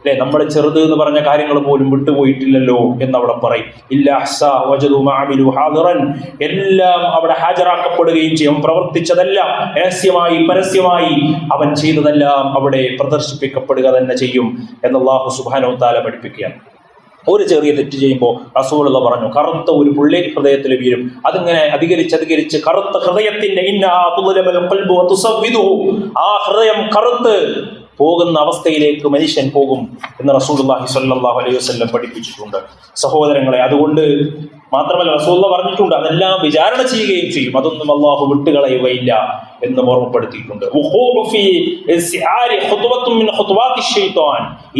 അല്ലെ? നമ്മൾ ചെറുത് എന്ന് പറഞ്ഞ കാര്യങ്ങൾ പോലും വിട്ടുപോയിട്ടില്ലല്ലോ എന്നവിടെ പറയും. ഇല്ലാ ഹസ്സാ വജദു മാ അമിലു ഹാദിറൻ, എല്ലാം അവിടെ ഹാജരാക്കപ്പെടുകയും ചെയ്യും. പ്രവർത്തിച്ചതെല്ലാം രഹസ്യമായി പരസ്യമായി അവൻ ചെയ്തതെല്ലാം അവിടെ പ്രദർശിപ്പിക്കപ്പെടുക തന്നെ ചെയ്യും എന്ന് അല്ലാഹു സുബ്ഹാനഹു വ തആല പഠിപ്പിക്കുകയാണ്. ഒരു ചെറിയ തെറ്റ് ചെയ്യുമ്പോൾ റസൂലുള്ളാഹി പറഞ്ഞു, കറുത്ത ഒരു പുള്ളി ഹൃദയത്തിൽ വീഴും. അതിങ്ങനെ അധികരിച്ച് കറുത്ത ഹൃദയത്തിന്റെ ആ ഹൃദയം കറുത്ത് പോകുന്ന അവസ്ഥയിലേക്ക് മനുഷ്യൻ പോകും എന്ന് റസൂലുള്ളാഹി സ്വല്ലല്ലാഹു അലൈഹി വസല്ലം പഠിപ്പിച്ചിട്ടുണ്ട്. സഹോദരങ്ങളെ, അതുകൊണ്ട് മാത്രമല്ല റസൂലുള്ളാഹി പറഞ്ഞിട്ടുണ്ട് അതെല്ലാം വിചാരണ ചെയ്യുകയും ചെയ്യും, അതൊന്നും അള്ളാഹു വിട്ടുകളയുകയില്ല എന്ന് ഓർമ്മപ്പെടുത്തിയിട്ടുണ്ട്.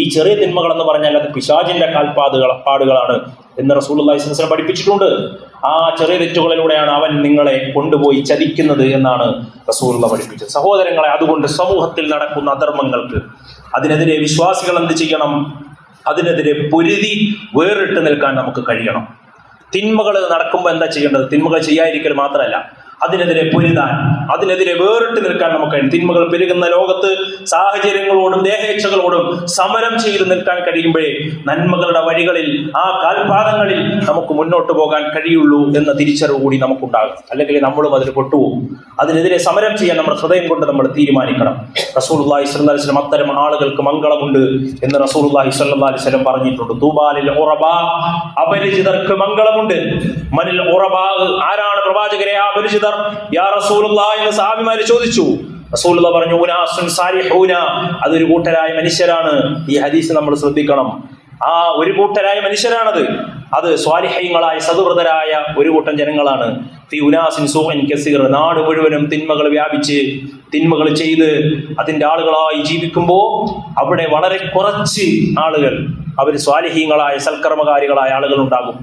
ഈ ചെറിയ തിന്മകൾ എന്ന് പറഞ്ഞാൽ അത് പിശാചിന്റെ പാടുകളാണ് എന്ന് റസൂലുള്ളാഹി സ്വല്ലല്ലാഹു അലൈഹി വസല്ലം പഠിപ്പിച്ചിട്ടുണ്ട്. ആ ചെറിയ തെറ്റുകളിലൂടെയാണ് അവൻ നിങ്ങളെ കൊണ്ടുപോയി ചതിക്കുന്നത് എന്നാണ് റസൂലുള്ളാഹി പഠിപ്പിച്ചത്. സഹോദരങ്ങളെ, അതുകൊണ്ട് സമൂഹത്തിൽ നടക്കുന്ന അധർമ്മങ്ങൾക്ക് അതിനെതിരെ വിശ്വാസികൾ എന്ത് ചെയ്യണം? അതിനെതിരെ പൊരുതി വേറിട്ട് നിൽക്കാൻ നമുക്ക് കഴിയണം. തിന്മകൾ നടക്കുമ്പോൾ എന്താ ചെയ്യേണ്ടത്? തിന്മകൾ ചെയ്യാതിരിക്കൽ മാത്രമല്ല, അതിനെതിരെ പൊരുതാൻ, അതിനെതിരെ വേറിട്ട് നിൽക്കാൻ നമുക്ക് കഴിയും. തിന്മകൾ പെരുകുന്ന ലോകത്ത് സാഹചര്യങ്ങളോടും ദേഹേച്ഛകളോടും സമരം ചെയ്ത് നിൽക്കാൻ കഴിയുമ്പോഴേ നന്മകളുടെ വഴികളിൽ, ആ കാൽപാദങ്ങളിൽ നമുക്ക് മുന്നോട്ട് പോകാൻ കഴിയുള്ളൂ എന്ന തിരിച്ചറിവ് കൂടി നമുക്കുണ്ടാകും. അല്ലെങ്കിൽ നമ്മളും അതിൽ പെട്ടുപോകും. അതിനെതിരെ സമരം ചെയ്യാൻ നമ്മുടെ ഹൃദയം കൊണ്ട് നമ്മൾ തീരുമാനിക്കണം. റസൂലുള്ളാഹി സ്വല്ലല്ലാഹി അലൈഹി വസല്ലം അത്തരം ആളുകൾക്ക് മംഗളമുണ്ട് എന്ന് റസൂലുള്ളാഹി സ്വല്ലല്ലാഹി അലൈഹി വസല്ലം പറഞ്ഞിട്ടുണ്ട്. തൂബാലിൽ ഉറബാ, അപരിചിതർക്ക് മംഗളമുണ്ട്. മനിൽ ഉറബാ, ആരാണ് പ്രവാചകരെ ആ അപരിചിതർ? യാ റസൂലുള്ളാഹി എന്ന് സഹാബിമാര് ചോദിച്ചു. റസൂലുള്ളാഹി പറഞ്ഞു, ഉനാസുൻ സാലിഹൂന, അതൊരു കൂട്ടരായ മനുഷ്യരാണ്. ഈ ഹദീസ് നമ്മൾ ശ്രദ്ധിക്കണം. ആ ഒരു കൂട്ടരായ മനുഷ്യരാണത്. അത് സ്വാലിഹീങ്ങളായ സദ്വൃതരായ ഒരു കൂട്ടം ജനങ്ങളാണ്. ഫി ഉനാസിൻ സൂഇൻ കസീർ, നാട് മുഴുവനും തിന്മകൾ വ്യാപിച്ച് തിന്മകൾ ചെയ്ത് അതിന്റെ ആളുകളായി ജീവിക്കുമ്പോൾ അവിടെ വളരെ കുറച്ച് ആളുകൾ, അവർ സ്വാലിഹീങ്ങളായ സൽക്കർമ്മകാരികളായ ആളുകൾ ഉണ്ടാകും.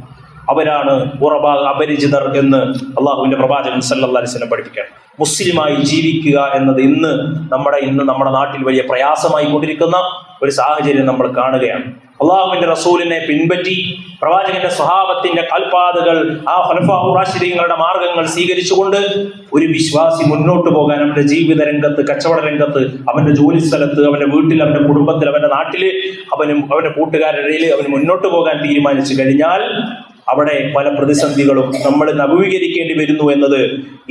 അവരാണ് ഉറബാ, അപരിചിതർ എന്ന് അള്ളാഹുവിന്റെ പ്രവാചകൻ സല്ലല്ലാഹു അലൈഹി വസല്ലം പഠിപ്പിക്കുകയാണ്. മുസ്ലിമായി ജീവിക്കുക എന്നത് ഇന്ന് നമ്മുടെ നാട്ടിൽ വലിയ പ്രയാസമായി കൊണ്ടിരിക്കുന്ന ഒരു സാഹചര്യം നമ്മൾ കാണുകയാണ്. അള്ളാഹുവിന്റെ റസൂലിനെ പിൻപറ്റി പ്രവാചകന്റെ സ്വഹാബത്തിന്റെ കാൽപാദകൾ, ആ ഖുലഫാഉർ റാഷിദീങ്ങളുടെ മാർഗങ്ങൾ സ്വീകരിച്ചുകൊണ്ട് ഒരു വിശ്വാസി മുന്നോട്ട് പോകാൻ അവന്റെ ജീവിത രംഗത്ത്, കച്ചവട രംഗത്ത്, അവന്റെ ജോലി സ്ഥലത്ത്, അവന്റെ വീട്ടിൽ, അവന്റെ കുടുംബത്തിൽ, അവന്റെ നാട്ടില്, അവന്റെ കൂട്ടുകാരുടെ ഇടയിൽ അവന് മുന്നോട്ട് പോകാൻ തീരുമാനിച്ചു കഴിഞ്ഞാൽ അവിടെ പല പ്രതിസന്ധികളും നമ്മൾ അഭിമുഖീകരിക്കേണ്ടി വരുന്നു എന്നത്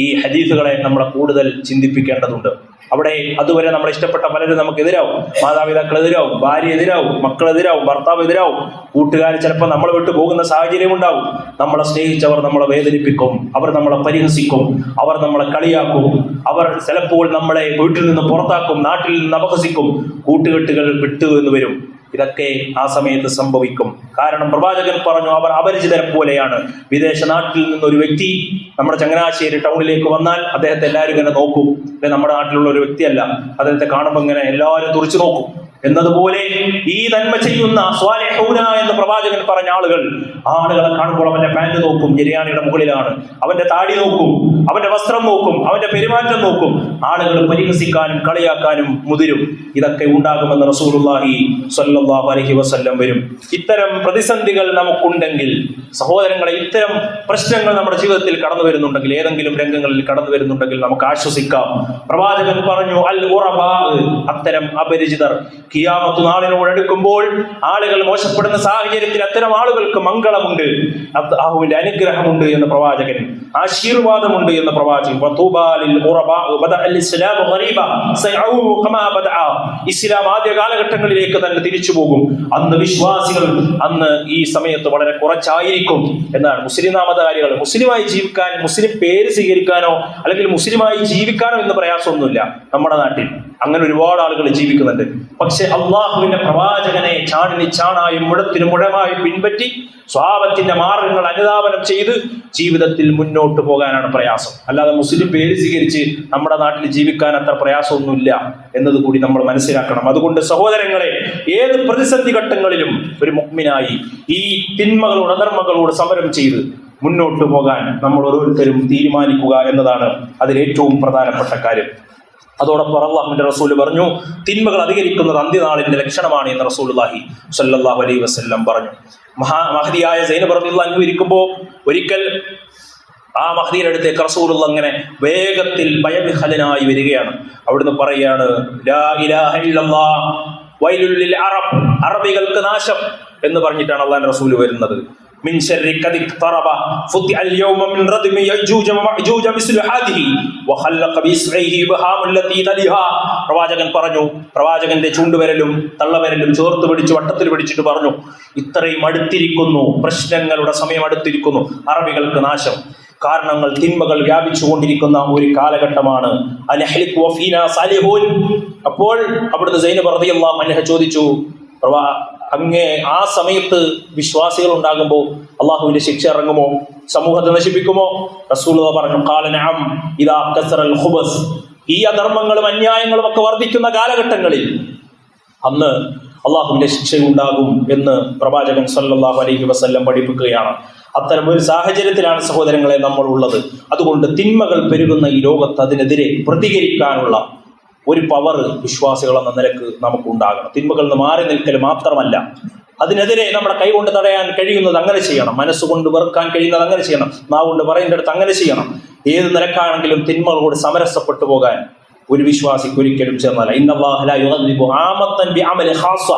ഈ ഹദീസുകളെ നമ്മളെ കൂടുതൽ ചിന്തിപ്പിക്കേണ്ടതുണ്ട്. അവിടെ അതുവരെ നമ്മളെ ഇഷ്ടപ്പെട്ട പലരും നമുക്ക് എതിരാവും. മാതാപിതാക്കൾ എതിരാവും, ഭാര്യ എതിരാവും, മക്കളെതിരാവും, ഭർത്താവ് എതിരാവും, കൂട്ടുകാർ ചിലപ്പോൾ നമ്മളെ വിട്ടു പോകുന്ന സാഹചര്യം ഉണ്ടാവും. നമ്മളെ സ്നേഹിച്ചവർ നമ്മളെ വേദനിപ്പിക്കും, അവർ നമ്മളെ പരിഹസിക്കും, അവർ നമ്മളെ കളിയാക്കും, അവർ ചിലപ്പോൾ നമ്മളെ വീട്ടിൽ നിന്ന് പുറത്താക്കും, നാട്ടിൽ നിന്ന് അപഹസിക്കും, കൂട്ടുകെട്ടുകൾ വിട്ടു എന്ന് വരും. ഇതൊക്കെ ആ സമയത്ത് സംഭവിക്കും. കാരണം പ്രവാചകൻ പറഞ്ഞു, അവർ അപരിചിതരെ പോലെയാണ്. വിദേശ നാട്ടിൽ നിന്നൊരു വ്യക്തി നമ്മുടെ ചങ്ങനാശ്ശേരി ടൗണിലേക്ക് വന്നാൽ അദ്ദേഹത്തെ എല്ലാവരും ഇങ്ങനെ നോക്കും. നമ്മുടെ നാട്ടിലുള്ള ഒരു വ്യക്തിയല്ല, അദ്ദേഹത്തെ കാണുമ്പോൾ ഇങ്ങനെ എല്ലാവരും തുറിച്ചു നോക്കും. എന്നതുപോലെ ഈ നന്മ ചെയ്യുന്ന സ്വാലിഹൂന എന്ന് പ്രവാചകൻ പറഞ്ഞ ആളുകളെ കാണുമ്പോൾ അവന്റെ പാന്റ് നോക്കും, ജരിയാണിയുടെ മുകളിലാണ്, അവന്റെ താടി നോക്കും, അവന്റെ വസ്ത്രം നോക്കും, അവന്റെ പെരുമാറ്റം നോക്കും. ആളുകൾ പരിഹസിക്കാനും കളിയാക്കാനും മുതിരും. ഇതൊക്കെ ഉണ്ടാകുമെന്ന് റസൂലുള്ളാഹി സ്വല്ലല്ലാഹു അലൈഹി വസല്ലം വരും. ഇത്തരം പ്രതിസന്ധികൾ നമുക്കുണ്ടെങ്കിൽ സഹോദരങ്ങളെ, ഇത്തരം പ്രശ്നങ്ങൾ നമ്മുടെ ജീവിതത്തിൽ കടന്നു വരുന്നുണ്ടെങ്കിൽ, ഏതെങ്കിലും രംഗങ്ങളിൽ കടന്നു വരുന്നുണ്ടെങ്കിൽ നമുക്ക് ആശ്വസിക്കാം. പ്രവാചകൻ പറഞ്ഞു, അൽ ഉറബാ, അത്തരം അപരിചിതർ ഖിയാമത്ത് നാളിനോടടുക്കുമ്പോൾ ആളുകൾ മോശപ്പെടുന്ന സാഹചര്യത്തിൽ അത്തരം ആളുകൾക്ക് മംഗളമുണ്ട്, അല്ലാഹുവിന്റെ അനുഗ്രഹമുണ്ട് എന്ന് പ്രവാചകൻ, ആശീർവാദമുണ്ട് എന്ന് പ്രവാചകൻ. ഇസ്ലാം ആദ്യ കാലഘട്ടങ്ങളിലേക്ക് തന്നെ തിരിച്ചു പോകും. അന്ന് വിശ്വാസികൾ ഈ സമയത്ത് വളരെ കുറച്ചായിരിക്കും എന്നാണ്. മുസ്ലിം നാമധാരികൾ മുസ്ലിമായി ജീവിക്കാൻ, മുസ്ലിം പേര് സ്വീകരിക്കാനോ അല്ലെങ്കിൽ മുസ്ലിമായി ജീവിക്കാനോ എന്ന് പ്രയാസമൊന്നുമില്ല. നമ്മുടെ നാട്ടിൽ അങ്ങനെ ഒരുപാട് ആളുകൾ ജീവിക്കുന്നുണ്ട്. പക്ഷെ അള്ളാഹുവിന്റെ പ്രവാചകനെ ചാണിന് ചാണായും മുഴത്തിന് മുഴമായും പിൻപറ്റി സ്വഹാബത്തിന്റെ മാർഗങ്ങൾ അനുധാവനം ചെയ്ത് ജീവിതത്തിൽ മുന്നോട്ട് പോകാനാണ് പ്രയാസം. അല്ലാതെ മുസ്ലിം പേര് സ്വീകരിച്ച് നമ്മുടെ നാട്ടിൽ ജീവിക്കാൻ അത്ര പ്രയാസമൊന്നുമില്ല എന്നത് കൂടി നമ്മൾ മനസ്സിലാക്കണം. അതുകൊണ്ട് സഹോദരങ്ങളെ, ഏത് പ്രതിസന്ധി ഘട്ടങ്ങളിലും ഒരു മുഅ്മിനായി ഈ തിന്മകളോട്, അധർമ്മങ്ങളോട് സമരം ചെയ്ത് മുന്നോട്ട് പോകാൻ നമ്മൾ ഓരോരുത്തരും തീരുമാനിക്കുക എന്നതാണ് അതിലേറ്റവും പ്രധാനപ്പെട്ട കാര്യം. അതോടൊപ്പം അല്ലാഹുവിന്റെ റസൂൽ പറഞ്ഞു, തിന്മകൾ അധികരിക്കുന്നത് അന്ത്യനാളിന്റെ ലക്ഷണമാണ് എന്ന് റസൂലുള്ളാഹി സ്വല്ലല്ലാഹു അലൈഹി വസല്ലം പറഞ്ഞു. മഹദിയായ സൈനബ് റളിയല്ലാഹു അൻഹ ഇരിക്കുമ്പോൾ ഒരിക്കൽ ആ മഹദിയുടെ അടുത്തേക്ക് റസൂലുള്ളാഹി അങ്ങനെ വേഗത്തിൽ ഭയവിഹ്വലനായി വരികയാണ്. അവിടുന്ന് പറയാണ്, ലാ ഇലാഹ ഇല്ലല്ലാഹ് വൈലുൽ ലിൽ അറബ്, അറബികൾക്ക് നാശം എന്ന് പറഞ്ഞിട്ടാണ് അല്ലാഹുവിന്റെ റസൂൽ വരുന്നത്. മിൻ ശർരി ഖദി ഖറബ ഫുതി അൽ യൗമ മിൻ റദ്മി യജൂജ വമഅജൂജ മിസ്ലു ഹാദിഹി വഖല്ലഖ ബിസ്ഇഹി ഇബ്ഹാമുല്ലതി തലിഹാ. പ്രവാചകൻ പറഞ്ഞു, പ്രവാചകന്റെ ചൂണ്ടുവിരലും തള്ളവിരലും ചേർത്ത് പിടിച്ച് വട്ടത്തിൽ പിടിച്ചിട്ട് പറഞ്ഞു, ഇത്രയും അടുത്തിരിക്കുന്നു, പ്രശ്നങ്ങളുടെ സമയം അടുത്തിരിക്കുന്നു, അറബികൾക്ക് നാശം. കാരണങ്ങൾ, തിന്മകൾ വ്യാപിച്ചുകൊണ്ടിരിക്കുന്ന ഒരു കാലഘട്ടമാണ്. അലഹ്ലിക് വഫീനാ സാലിഹൂൻ. അപ്പോൾ അവിടുന്ന് സൈനബ് റളിയല്ലാഹു അൻഹ ചോദിച്ചു, അങ്ങേ ആ സമയത്ത് വിശ്വാസികൾ ഉണ്ടാകുമ്പോൾ അള്ളാഹുവിന്റെ ശിക്ഷ ഇറങ്ങുമോ? സമൂഹത്തെ നശിപ്പിക്കുമോ? റസൂലുള്ളാഹി പറഞ്ഞു, ഖാല നഅം ഇദാ കസറൽ ഖുബസ്. ഈ അധർമ്മങ്ങളും അന്യായങ്ങളും ഒക്കെ വർദ്ധിക്കുന്ന കാലഘട്ടങ്ങളിൽ അന്ന് അള്ളാഹുവിന്റെ ശിക്ഷ ഉണ്ടാകും എന്ന് പ്രവാചകൻ സല്ലല്ലാഹു അലൈഹി വസല്ലം പഠിപ്പിക്കുകയാണ്. അത്തരം ഒരു സാഹചര്യത്തിലാണ് സഹോദരങ്ങളെ നമ്മൾ ഉള്ളത്. അതുകൊണ്ട് തിന്മകൾ പെരുകുന്ന ഈ ലോകത്ത് അതിനെതിരെ പ്രതികരിക്കാനുള്ള ഒരു പവർ വിശ്വാസികൾ എന്ന നിലക്ക് നമുക്കുണ്ടാകണം. തിന്മകളിൽ നിന്ന് മാറി നിൽക്കൽ മാത്രമല്ല, അതിനെതിരെ നമ്മുടെ കൈകൊണ്ട് തടയാൻ കഴിയുന്നത് അങ്ങനെ ചെയ്യണം, മനസ്സുകൊണ്ട് വെറുക്കാൻ കഴിയുന്നത് അങ്ങനെ ചെയ്യണം, നാവുകൊണ്ട് പറയുന്നിടത്ത് അങ്ങനെ ചെയ്യണം. ഏത് നിലക്കാണെങ്കിലും തിന്മകളോട് സമരസപ്പെട്ടു പോകാൻ ഒരു വിശ്വാസിക്ക് ഒരിക്കലും ചേർന്നല്ല. ഇന്നല്ലാഹ ലാ യുഅദ്ദിബു ആമത്തൻ ബിഅമലി ഖാസ്സ.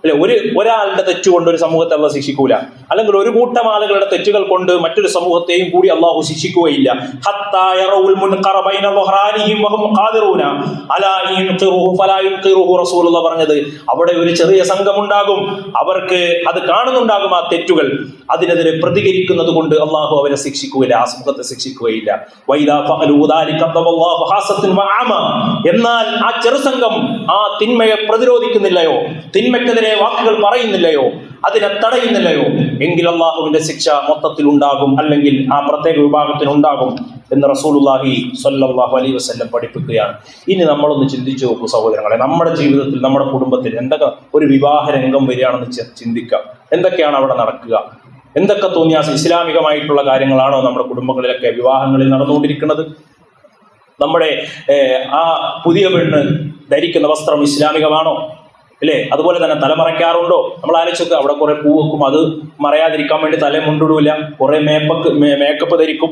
അല്ലെ, ഒരാളുടെ തെറ്റുകൊണ്ട് ഒരു സമൂഹത്തെ അള്ളാഹ് ശിക്ഷിക്കൂല, അല്ലെങ്കിൽ ഒരു കൂട്ടം ആളുകളുടെ തെറ്റുകൾ കൊണ്ട് മറ്റൊരു സമൂഹത്തെയും കൂടി അള്ളാഹു ശിക്ഷിക്കുകയില്ല. ഹത്താ യറൗൽ മുൻകറ ബൈന ളുഹ്റാനിഹിം വഹും ഖാദിറൂന അലാ യുൻഖിറുഹു ഫലാ യുൻഖിറുഹു. റസൂലുള്ളാഹി പറഞ്ഞത്, അവിടെ ഒരു ചെറിയ സംഘം ഉണ്ടാകും, അവർക്ക് അത് കാണുന്നുണ്ടാകും ആ തെറ്റുകൾ, അതിനെതിരെ പ്രതികരിക്കുന്നത് കൊണ്ട് അള്ളാഹു അവരെ ശിക്ഷിക്കുകയില്ല, ആ സമൂഹത്തെ ശിക്ഷിക്കുകയില്ല. വൈദാ ഫഅലൂ ദാലിക ഖദബല്ലാഹു ഹാസത്തുൻ വഅമ. എന്നാൽ ആ ചെറുസംഘം ആ തിന്മയെ പ്രതിരോധിക്കുന്നില്ലയോ, തിന്മയ്ക്കെതിരെ വാക്കുകൾ പറയുന്നില്ലയോ, അതിനെ തടയുന്നില്ലയോ, എങ്കിൽ അള്ളാഹുവിന്റെ ശിക്ഷ മൊത്തത്തിൽ ഉണ്ടാകും, അല്ലെങ്കിൽ ആ പ്രത്യേക വിഭാഗത്തിന് ഉണ്ടാകും എന്ന് റസൂലുള്ളാഹി സ്വല്ലല്ലാഹു അലൈഹി വസല്ലം പഠിപ്പിക്കുകയാണ്. ഇനി നമ്മളൊന്ന് ചിന്തിച്ചു നോക്കൂ സഹോദരങ്ങളെ, നമ്മുടെ ജീവിതത്തിൽ, നമ്മുടെ കുടുംബത്തിൽ എന്തൊക്കെ ഒരു വിവാഹ രംഗം വരികയാണെന്ന് ചിന്തിക്കാം. എന്തൊക്കെയാണ് അവിടെ നടക്കുക? എന്തൊക്കെ തോന്നിയാൽ ഇസ്ലാമികമായിട്ടുള്ള കാര്യങ്ങളാണോ നമ്മുടെ കുടുംബങ്ങളിലൊക്കെ വിവാഹങ്ങളിൽ നടന്നുകൊണ്ടിരിക്കുന്നത്? നമ്മുടെ ആ പുതിയ പെണ്ണ് ധരിക്കുന്ന വസ്ത്രം ഇസ്ലാമികമാണോ? അല്ലേ? അതുപോലെ തന്നെ തലമറയ്ക്കാറുണ്ടോ? നമ്മൾ ആലോചിച്ചൊക്കെ, അവിടെ കുറെ പൂ വെക്കും, അത് മറയാതിരിക്കാൻ വേണ്ടി തല മുണ്ടിടൂല, കുറെ മേക്കപ്പ് ധരിക്കും,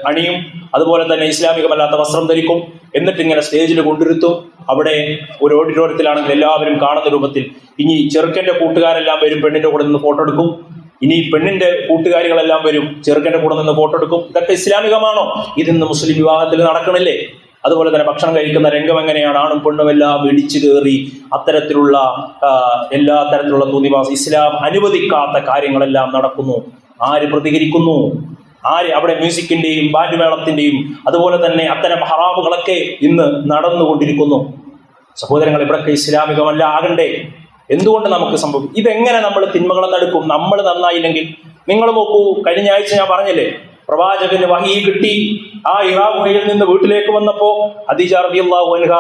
അണിയും, അതുപോലെ തന്നെ ഇസ്ലാമികമല്ലാത്ത വസ്ത്രം ധരിക്കും, എന്നിട്ട് ഇങ്ങനെ സ്റ്റേജിൽ കൊണ്ടിരുത്തും. അവിടെ ഒരു ഓഡിറ്റോറിയത്തിലാണെങ്കിൽ എല്ലാവരും കാണുന്ന രൂപത്തിൽ. ഇനി ചെറുക്കൻ്റെ കൂട്ടുകാരെല്ലാം വരും, പെണ്ണിൻ്റെ കൂടെ നിന്ന് ഫോട്ടോ എടുക്കും. ഇനി പെണ്ണിന്റെ കൂട്ടുകാരികളെല്ലാം വരും, ചെറുക്കൻ്റെ കൂടെ നിന്ന് ഫോട്ടോ എടുക്കും. ഇതൊക്കെ ഇസ്ലാമികമാണോ? ഇതിന്ന് മുസ്ലിം വിവാഹത്തിൽ നടക്കണില്ലേ? അതുപോലെ തന്നെ ഭക്ഷണം കഴിക്കുന്ന രംഗം എങ്ങനെയാണ്? ആണും പെണ്ണും എല്ലാം ഇടിച്ചു കയറി അത്തരത്തിലുള്ള എല്ലാ തരത്തിലുള്ള തോന്നിവാസം, ഇസ്ലാം അനുവദിക്കാത്ത കാര്യങ്ങളെല്ലാം നടക്കുന്നു. ആര് പ്രതികരിക്കുന്നു? ആര്? അവിടെ മ്യൂസിക്കിന്റെയും ബാൻഡ് മേളത്തിന്റെയും അതുപോലെ തന്നെ അത്തരം ഹറാമുകളൊക്കെ ഇന്ന് നടന്നുകൊണ്ടിരിക്കുന്നു. സഹോദരങ്ങൾ, ഇവിടൊക്കെ ഇസ്ലാമികമല്ല ആകണ്ടേ? എന്തുകൊണ്ട് നമുക്ക് സംഭവിക്കും? ഇതെങ്ങനെ നമ്മൾ തിന്മകളെ തടുക്കും? നമ്മൾ നന്നായില്ലെങ്കിൽ. നിങ്ങൾ നോക്കൂ, കഴിഞ്ഞ ആഴ്ച ഞാൻ പറഞ്ഞില്ലേ, പ്രവാചകന് വഹീ കിട്ടി. ആ ഇറാ ഗുഹയിൽ നിന്ന് വീട്ടിലേക്ക് വന്നപ്പോ ഖദീജ റളിയല്ലാഹു അൻഹ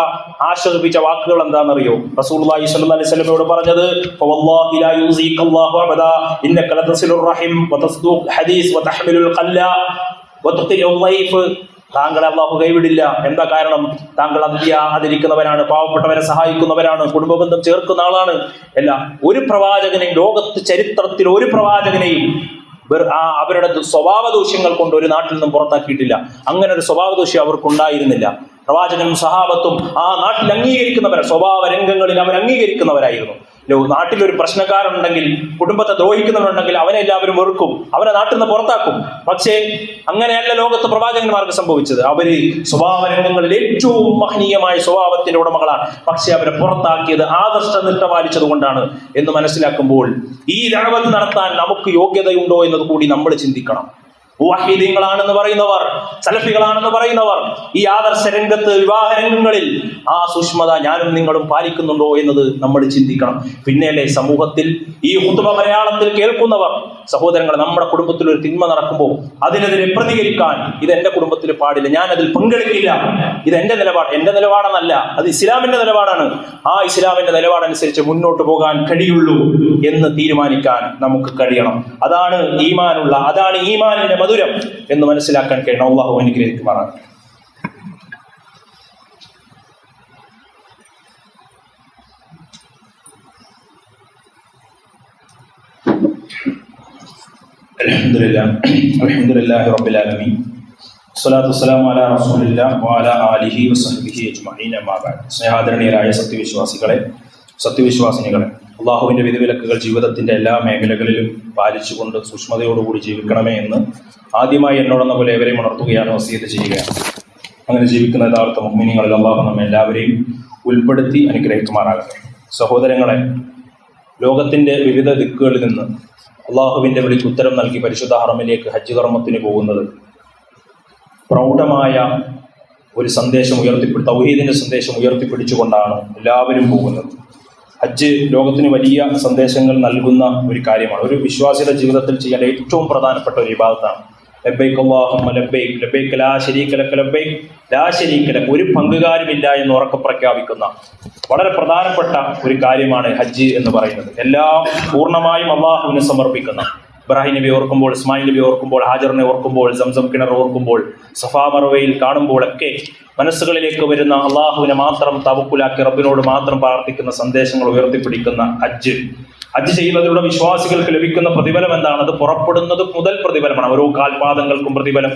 ആശ്വസിപ്പിച്ച വാക്കുകൾ എന്താണെന്നറിയോ? റസൂലുള്ളാഹി സ്വല്ലല്ലാഹു അലൈഹി വസല്ലമയോട് പറഞ്ഞത്, വല്ലാഹി ലാ യുസീഖല്ലാഹു അബദാ ഇന്നക ലതസിലുർ റഹിം വതസ്ദുഖ് ഹദീസ് വതഹ്മിലുൽ ഖല്ല വതുഖിഉൽ ളൈഫ്. താങ്കളെ അള്ളാഹു കൈവിടില്ല. എന്താ കാരണം? താങ്കൾ അതിരിക്കുന്നവരാണ്, പാവപ്പെട്ടവരെ സഹായിക്കുന്നവരാണ്, കുടുംബബന്ധം ചേർക്കുന്ന ആളാണ്. എല്ലാം. ഒരു പ്രവാചകനെയും ലോകത്ത് ചരിത്രത്തിൽ ഒരു പ്രവാചകനെയും അവരുടെ സ്വഭാവ ദൂഷ്യങ്ങൾ കൊണ്ട് ഒരു നാട്ടിൽ നിന്നും പുറത്താക്കിയിട്ടില്ല. അങ്ങനെ ഒരു സ്വഭാവ ദൂഷ്യം അവർക്കുണ്ടായിരുന്നില്ല. പ്രവാചകനും സഹാബത്തും ആ നാട്ടിൽ അംഗീകരിക്കുന്നവരാണ്, സ്വഭാവ രംഗങ്ങളിൽ അവർ അംഗീകരിക്കുന്നവരായിരുന്നു. നാട്ടിലൊരു പ്രശ്നക്കാരുണ്ടെങ്കിൽ, കുടുംബത്തെ ദ്രോഹിക്കുന്നവരുണ്ടെങ്കിൽ അവനെ എല്ലാവരും വെറുക്കും, അവനെ നാട്ടിൽ നിന്ന് പുറത്താക്കും. പക്ഷേ അങ്ങനെയല്ല ലോകത്ത് പ്രവാചകന്മാർക്ക് സംഭവിച്ചത്. അവര് സ്വഭാവ രംഗങ്ങളിൽ ഏറ്റവും മഹനീയമായ സ്വഭാവത്തിന്റെ ഉടമകളാണ്. പക്ഷെ അവരെ പുറത്താക്കിയത് ആദർശനിഷ്ഠ പാലിച്ചത് കൊണ്ടാണ് എന്ന് മനസ്സിലാക്കുമ്പോൾ ഈ ദഅവത്ത് നടത്താൻ നമുക്ക് യോഗ്യതയുണ്ടോ എന്നത് കൂടി നമ്മൾ ചിന്തിക്കണം. മുവഹ്ഹിദീങ്ങളാണെന്ന് പറയുന്നവർ, സലഫികളാണെന്ന് പറയുന്നവർ ഈ ആദർശ രംഗത്ത്, വിവാഹ രംഗങ്ങളിൽ ആ സൂക്ഷ്മത ഞാനും നിങ്ങളും പാലിക്കുന്നുണ്ടോ എന്നത് നമ്മൾ ചിന്തിക്കണം. പിന്നെയല്ലേ സമൂഹത്തിൽ ഈ ഖുതുബ മലയാളത്തിൽ കേൾക്കുന്നവർ, സഹോദരങ്ങൾ, നമ്മുടെ കുടുംബത്തിൽ ഒരു തിന്മ നടക്കുമ്പോൾ അതിനെതിരെ പ്രതികരിക്കാൻ, ഇത് എന്റെ കുടുംബത്തിൽ പാടില്ല, ഞാൻ അതിൽ പങ്കെടുക്കില്ല, ഇത് എന്റെ നിലപാട്, എന്റെ നിലപാടെന്നല്ല, അത് ഇസ്ലാമിന്റെ നിലപാടാണ്, ആ ഇസ്ലാമിന്റെ നിലപാടനുസരിച്ച് മുന്നോട്ട് പോകാൻ കഴിയുള്ളൂ എന്ന് തീരുമാനിക്കാൻ നമുക്ക് കഴിയണം. അതാണ് ഈമാനുള്ള, അതാണ് ഈമാനിന്റെ മധുരം എന്ന് മനസ്സിലാക്കാൻ കഴിയണം. അല്ലാഹു അനുഗ്രഹിക്കുമാറാകട്ടെ. അൽഹംദുലില്ലാഹി റബ്ബിൽ ആലമീൻ വസ്സലാത്തു വസ്സലാമു അലാ റസൂലില്ലാഹി വഅലാ ആലിഹി വസഹ്ബിഹി അജ്മഈൻ. അമ്മാ ബഅദ്. സ്നേഹാദരണീയരായ സത്യവിശ്വാസിനികളെ, അള്ളാഹുവിന്റെ വിധിവിലക്കുകൾ ജീവിതത്തിന്റെ എല്ലാ മേഖലകളിലും പാലിച്ചുകൊണ്ട് സൂക്ഷ്മതയോടുകൂടി ജീവിക്കണമേ എന്ന് ആദ്യമായി എന്നോടെന്ന പോലെ ഏവരെയും ഉണർത്തുകയാണ്, വസിയത്ത് ചെയ്യുകയാണ്. അങ്ങനെ ജീവിക്കുന്ന യഥാർത്ഥ മുഅ്മിനീങ്ങളിൽ അള്ളാഹു നമ്മെ എല്ലാവരെയും ഉൾപ്പെടുത്തി അനുഗ്രഹിക്കുമാറാകട്ടെ. സഹോദരങ്ങളെ, ലോകത്തിന്റെ വിവിധ ദിക്കുകളിൽ നിന്ന് അള്ളാഹുവിന്റെ വിളിക്ക് ഉത്തരം നൽകി പരിശുദ്ധ ഹറമിലേക്ക് ഹജ്ജ് കർമ്മത്തിന് പോകുന്നത് പ്രൗഢമായ ഒരു സന്ദേശം തൗഹീദിന്റെ സന്ദേശം ഉയർത്തിപ്പിടിച്ചുകൊണ്ടാണ് എല്ലാവരും പോകുന്നത്. ഹജ്ജ് ലോകത്തിന് വലിയ സന്ദേശങ്ങൾ നൽകുന്ന ഒരു കാര്യമാണ്. ഒരു വിശ്വാസിയുടെ ജീവിതത്തിൽ ചെയ്യേണ്ട ഏറ്റവും പ്രധാനപ്പെട്ട ഒരു ഇബാദത്താണ്. ലബ്ബൈക് അല്ലാഹുമ്മ ലബ്ബൈക് ലബ്ബൈക് ലാ ശരീക ലക ലബ്ബൈക് ലാ ശരീക ലക, ഒരു പങ്കുകാരുമില്ല എന്ന് ഉറക്കെ പ്രഖ്യാപിക്കുന്ന വളരെ പ്രധാനപ്പെട്ട ഒരു കാര്യമാണ് ഹജ്ജ് എന്ന് പറയുന്നത്. എല്ലാം പൂർണ്ണമായും അള്ളാഹുവിന് സമർപ്പിക്കുന്ന, ഇബ്രാഹിം നബി ഓർക്കുമ്പോൾ, ഇസ്മായിൽ നബി ഓർക്കുമ്പോൾ, ഹാജറിനെ ഓർക്കുമ്പോൾ, സംസം കിണർ ഓർക്കുമ്പോൾ, സഫാ മർവയിൽ കാണുമ്പോഴൊക്കെ മനസ്സുകളിലേക്ക് വരുന്ന അള്ളാഹുവിനെ മാത്രം തവക്കുലാക്കി റബ്ബിനോട് മാത്രം പ്രാർത്ഥിക്കുന്ന സന്ദേശങ്ങൾ ഉയർത്തിപ്പിടിക്കുന്ന ഹജ്ജ് ചെയ്യുന്നതിലൂടെ വിശ്വാസികൾക്ക് ലഭിക്കുന്ന പ്രതിഫലം എന്താണ്? അത് പുറപ്പെടുന്നത് മുതൽ പ്രതിഫലമാണ്. ഓരോ കാൽപാദങ്ങൾക്കും പ്രതിഫലം,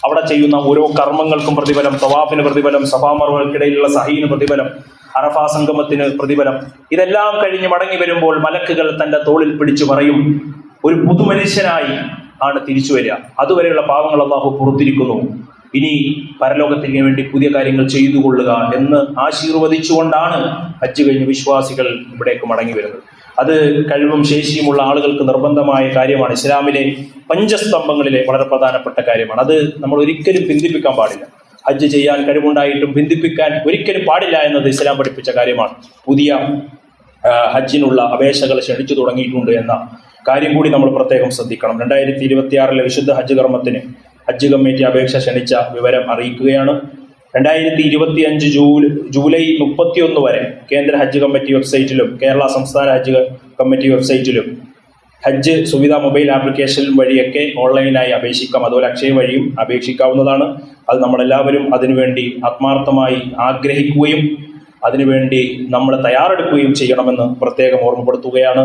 അവിടെ ചെയ്യുന്ന ഓരോ കർമ്മങ്ങൾക്കും പ്രതിഫലം, തവാഫിന് പ്രതിഫലം, സഫാ മർവകൾക്കിടയിലുള്ള സഹീന് പ്രതിഫലം, അറഫാ സംഗമത്തിന് പ്രതിഫലം. ഇതെല്ലാം കഴിഞ്ഞ് മടങ്ങി വരുമ്പോൾ മലക്കുകൾ തന്റെ തോളിൽ പിടിച്ചു പറയും, ഒരു പുതുമനുഷ്യനായി ആണ് തിരിച്ചു വരിക. അതുവരെയുള്ള പാവങ്ങൾ അല്ലാഹു പുറത്തിരിക്കുന്നു, ഇനി പരലോകത്തിന് വേണ്ടി പുതിയ കാര്യങ്ങൾ ചെയ്തു കൊള്ളുക എന്ന് ആശീർവദിച്ചുകൊണ്ടാണ് ഹജ്ജ് കഴിഞ്ഞ് വിശ്വാസികൾ ഇവിടേക്ക് മടങ്ങി വരുന്നത്. അത് കഴിവും ശേഷിയുമുള്ള ആളുകൾക്ക് നിർബന്ധമായ കാര്യമാണ്. ഇസ്ലാമിലെ പഞ്ചസ്തംഭങ്ങളിലെ വളരെ പ്രധാനപ്പെട്ട കാര്യമാണ്. അത് നമ്മൾ ഒരിക്കലും പിന്തിപ്പിക്കാൻ പാടില്ല. ഹജ്ജ് ചെയ്യാൻ കഴിവുണ്ടായിട്ടും പിന്തിപ്പിക്കാൻ ഒരിക്കലും പാടില്ല എന്നത് ഇസ്ലാം പഠിപ്പിച്ച കാര്യമാണ്. പുതിയ ഹജ്ജിനുള്ള അപേക്ഷകൾ ക്ഷണിച്ചു തുടങ്ങിയിട്ടുണ്ട് എന്ന കാര്യം കൂടി നമ്മൾ പ്രത്യേകം ശ്രദ്ധിക്കണം. 2026 വിശുദ്ധ ഹജ്ജ് കർമ്മത്തിന് ഹജ്ജ് കമ്മിറ്റി അപേക്ഷ ക്ഷണിച്ച വിവരം അറിയിക്കുകയാണ്. 2025 ജൂലൈ 31 വരെ കേന്ദ്ര ഹജ്ജ് കമ്മിറ്റി വെബ്സൈറ്റിലും കേരള സംസ്ഥാന ഹജ്ജ് കമ്മിറ്റി വെബ്സൈറ്റിലും ഹജ്ജ് സുവിധ മൊബൈൽ ആപ്ലിക്കേഷൻ വഴിയൊക്കെ ഓൺലൈനായി അപേക്ഷിക്കാം. അതുപോലെ അക്ഷയ വഴിയും അപേക്ഷിക്കാവുന്നതാണ്. അത് നമ്മളെല്ലാവരും അതിനുവേണ്ടി ആത്മാർത്ഥമായി ആഗ്രഹിക്കുകയും അതിനുവേണ്ടി നമ്മൾ തയ്യാറെടുക്കുകയും ചെയ്യണമെന്ന് പ്രത്യേകം ഓർമ്മപ്പെടുത്തുകയാണ്.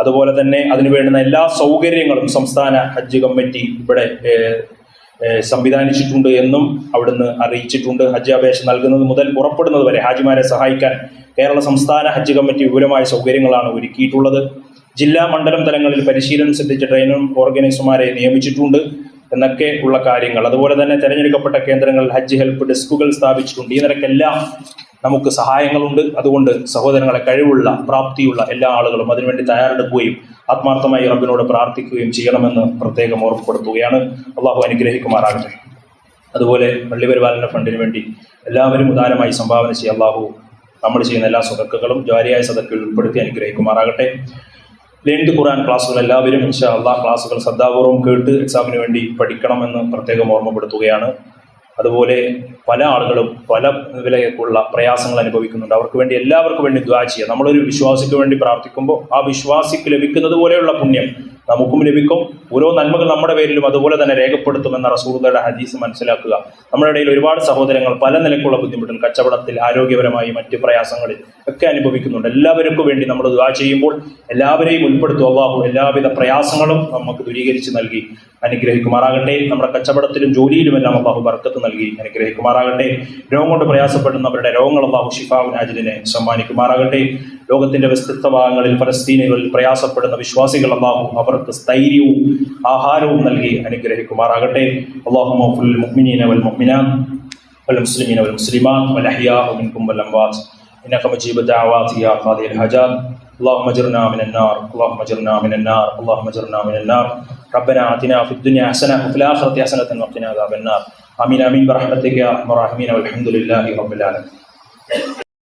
അതുപോലെ തന്നെ അതിനു വേണ്ടുന്ന എല്ലാ സൗകര്യങ്ങളും സംസ്ഥാന ഹജ്ജ് കമ്മിറ്റി ഇവിടെ സംവിധാനിച്ചിട്ടുണ്ട് എന്നും അവിടുന്ന് അറിയിച്ചിട്ടുണ്ട്. ഹജ്ജ് അപേക്ഷ നൽകുന്നത് മുതൽ പുറപ്പെടുന്നത് വരെ ഹാജിമാരെ സഹായിക്കാൻ കേരള സംസ്ഥാന ഹജ്ജ് കമ്മിറ്റി വിപുലമായ സൗകര്യങ്ങളാണ് ഒരുക്കിയിട്ടുള്ളത്. ജില്ലാ മണ്ഡലം തലങ്ങളിൽ പരിശീലനം സിദ്ധിച്ച ട്രെയിനർ ഓർഗനൈസർമാരെ നിയമിച്ചിട്ടുണ്ട് എന്നൊക്കെ ഉള്ള കാര്യങ്ങൾ. അതുപോലെ തന്നെ തെരഞ്ഞെടുക്കപ്പെട്ട കേന്ദ്രങ്ങളിൽ ഹജ്ജ് ഹെൽപ്പ് ഡെസ്കുകൾ സ്ഥാപിച്ചിട്ടുണ്ട്. ഈ നിരക്കെല്ലാം നമുക്ക് സഹായങ്ങളുണ്ട്. അതുകൊണ്ട് സഹോദരങ്ങളെ, കഴിവുള്ള പ്രാപ്തിയുള്ള എല്ലാ ആളുകളും അതിനുവേണ്ടി തയ്യാറെടുക്കുകയും ആത്മാർത്ഥമായി റബ്ബിനോട് പ്രാർത്ഥിക്കുകയും ചെയ്യണമെന്ന് പ്രത്യേകം ഓർമ്മപ്പെടുത്തുകയാണ്. അള്ളാഹു അനുഗ്രഹിക്കുമാറാകട്ടെ. അതുപോലെ പള്ളിപരിപാലന ഫണ്ടിന് വേണ്ടി എല്ലാവരും ഉദാരമായി സംഭാവന ചെയ്യുക. അള്ളാഹു നമ്മൾ ചെയ്യുന്ന എല്ലാ സദക്കകളും ജാരിയായ സദക്കയിൽ ഉൾപ്പെടുത്തി അനുഗ്രഹിക്കുമാറാകട്ടെ. ലേണിംഗ് ഖുർആൻ ക്ലാസ്സുകൾ എല്ലാവരും ഇൻഷാ അള്ളാഹ് ക്ലാസ്സുകൾ ശ്രദ്ധാപൂർവ്വം കേട്ട് എക്സാമിന് വേണ്ടി പഠിക്കണമെന്ന് പ്രത്യേകം ഓർമ്മപ്പെടുത്തുകയാണ്. അതുപോലെ പല ആളുകളും പല നിലയിലുള്ള പ്രയാസങ്ങൾ അനുഭവിക്കുന്നുണ്ട്. അവർക്ക് വേണ്ടി എല്ലാവർക്കും വേണ്ടി ദുആ ചെയ്യുക. നമ്മളൊരു വിശ്വാസിക്ക് വേണ്ടി പ്രാർത്ഥിക്കുമ്പോൾ ആ വിശ്വാസിക്ക് ലഭിക്കുന്നത് പോലെയുള്ള പുണ്യം നമുക്കും ലഭിക്കും. ഓരോ നന്മകൾ നമ്മുടെ പേരിലും അതുപോലെ തന്നെ രേഖപ്പെടുത്തുമെന്ന റസൂലുള്ളാഹിയുടെ ഹദീസ് മനസ്സിലാക്കുക. നമ്മുടെ ഇടയിൽ ഒരുപാട് സഹോദരങ്ങൾ പല നിലക്കുള്ള ബുദ്ധിമുട്ടുകൾ, കച്ചവടത്തിൽ, ആരോഗ്യപരമായി മറ്റ് പ്രയാസങ്ങളിൽ ഒക്കെ അനുഭവിക്കുന്നുണ്ട്. എല്ലാവർക്കും വേണ്ടി നമ്മൾ ദുആ ചെയ്യുമ്പോൾ എല്ലാവരെയും ഉൾപ്പെടുത്തും. അല്ലാഹു എല്ലാവിധ പ്രയാസങ്ങളും നമുക്ക് ദൂരീകരിച്ച് നൽകി അനുഗ്രഹിക്കുമാറാകട്ടെ. നമ്മുടെ കച്ചവടത്തിലും ജോലിയിലുമെല്ലാം അല്ലാഹു ബർക്കത്ത് നൽകി അനുഗ്രഹിക്കുമാറാകട്ടെ. രോഗം കൊണ്ട് പ്രയാസപ്പെടുന്നവരുടെ രോഗങ്ങൾ അല്ലാഹു ശിഫാഉൻ ആജിലിനെ സമ്മാനിക്കുമാറാകട്ടെ. ലോകത്തിന്റെ വ്യത്യസ്ത ഭാഗങ്ങളിൽ ഫലസ്തീനുകളിൽ പ്രയാസപ്പെടുന്ന വിശ്വാസികൾ അല്ലാഹു അവർക്ക് സ്ഥൈര്യവും ആഹാരവും നൽകി അനുഗ്രഹിക്കുമാറാകട്ടെ. അല്ലാഹുമ്മ ഗ്ഫിർ ലിൽ മുഅ്മിനീന വൽ മുഅ്മിനാത്ത് വൽ മുസ്ലിമീന വൽ മുസ്ലിമാത്ത് വൽ അഹ്യാഇ മിൻകും വൽ അംവാത്ത് ഇന്നക മുജീബു ദഅവാതി യാ ഖാദിയൽ ഹജാത്ത്. اللهم اجرنا من النار اللهم اجرنا من النار اللهم اجرنا من النار ربنا آتنا في الدنيا حسنة وفي الآخرة حسنة وقنا عذاب النار آمين آمين برحمتك يا أرحم الراحمين والحمد لله رب العالمين.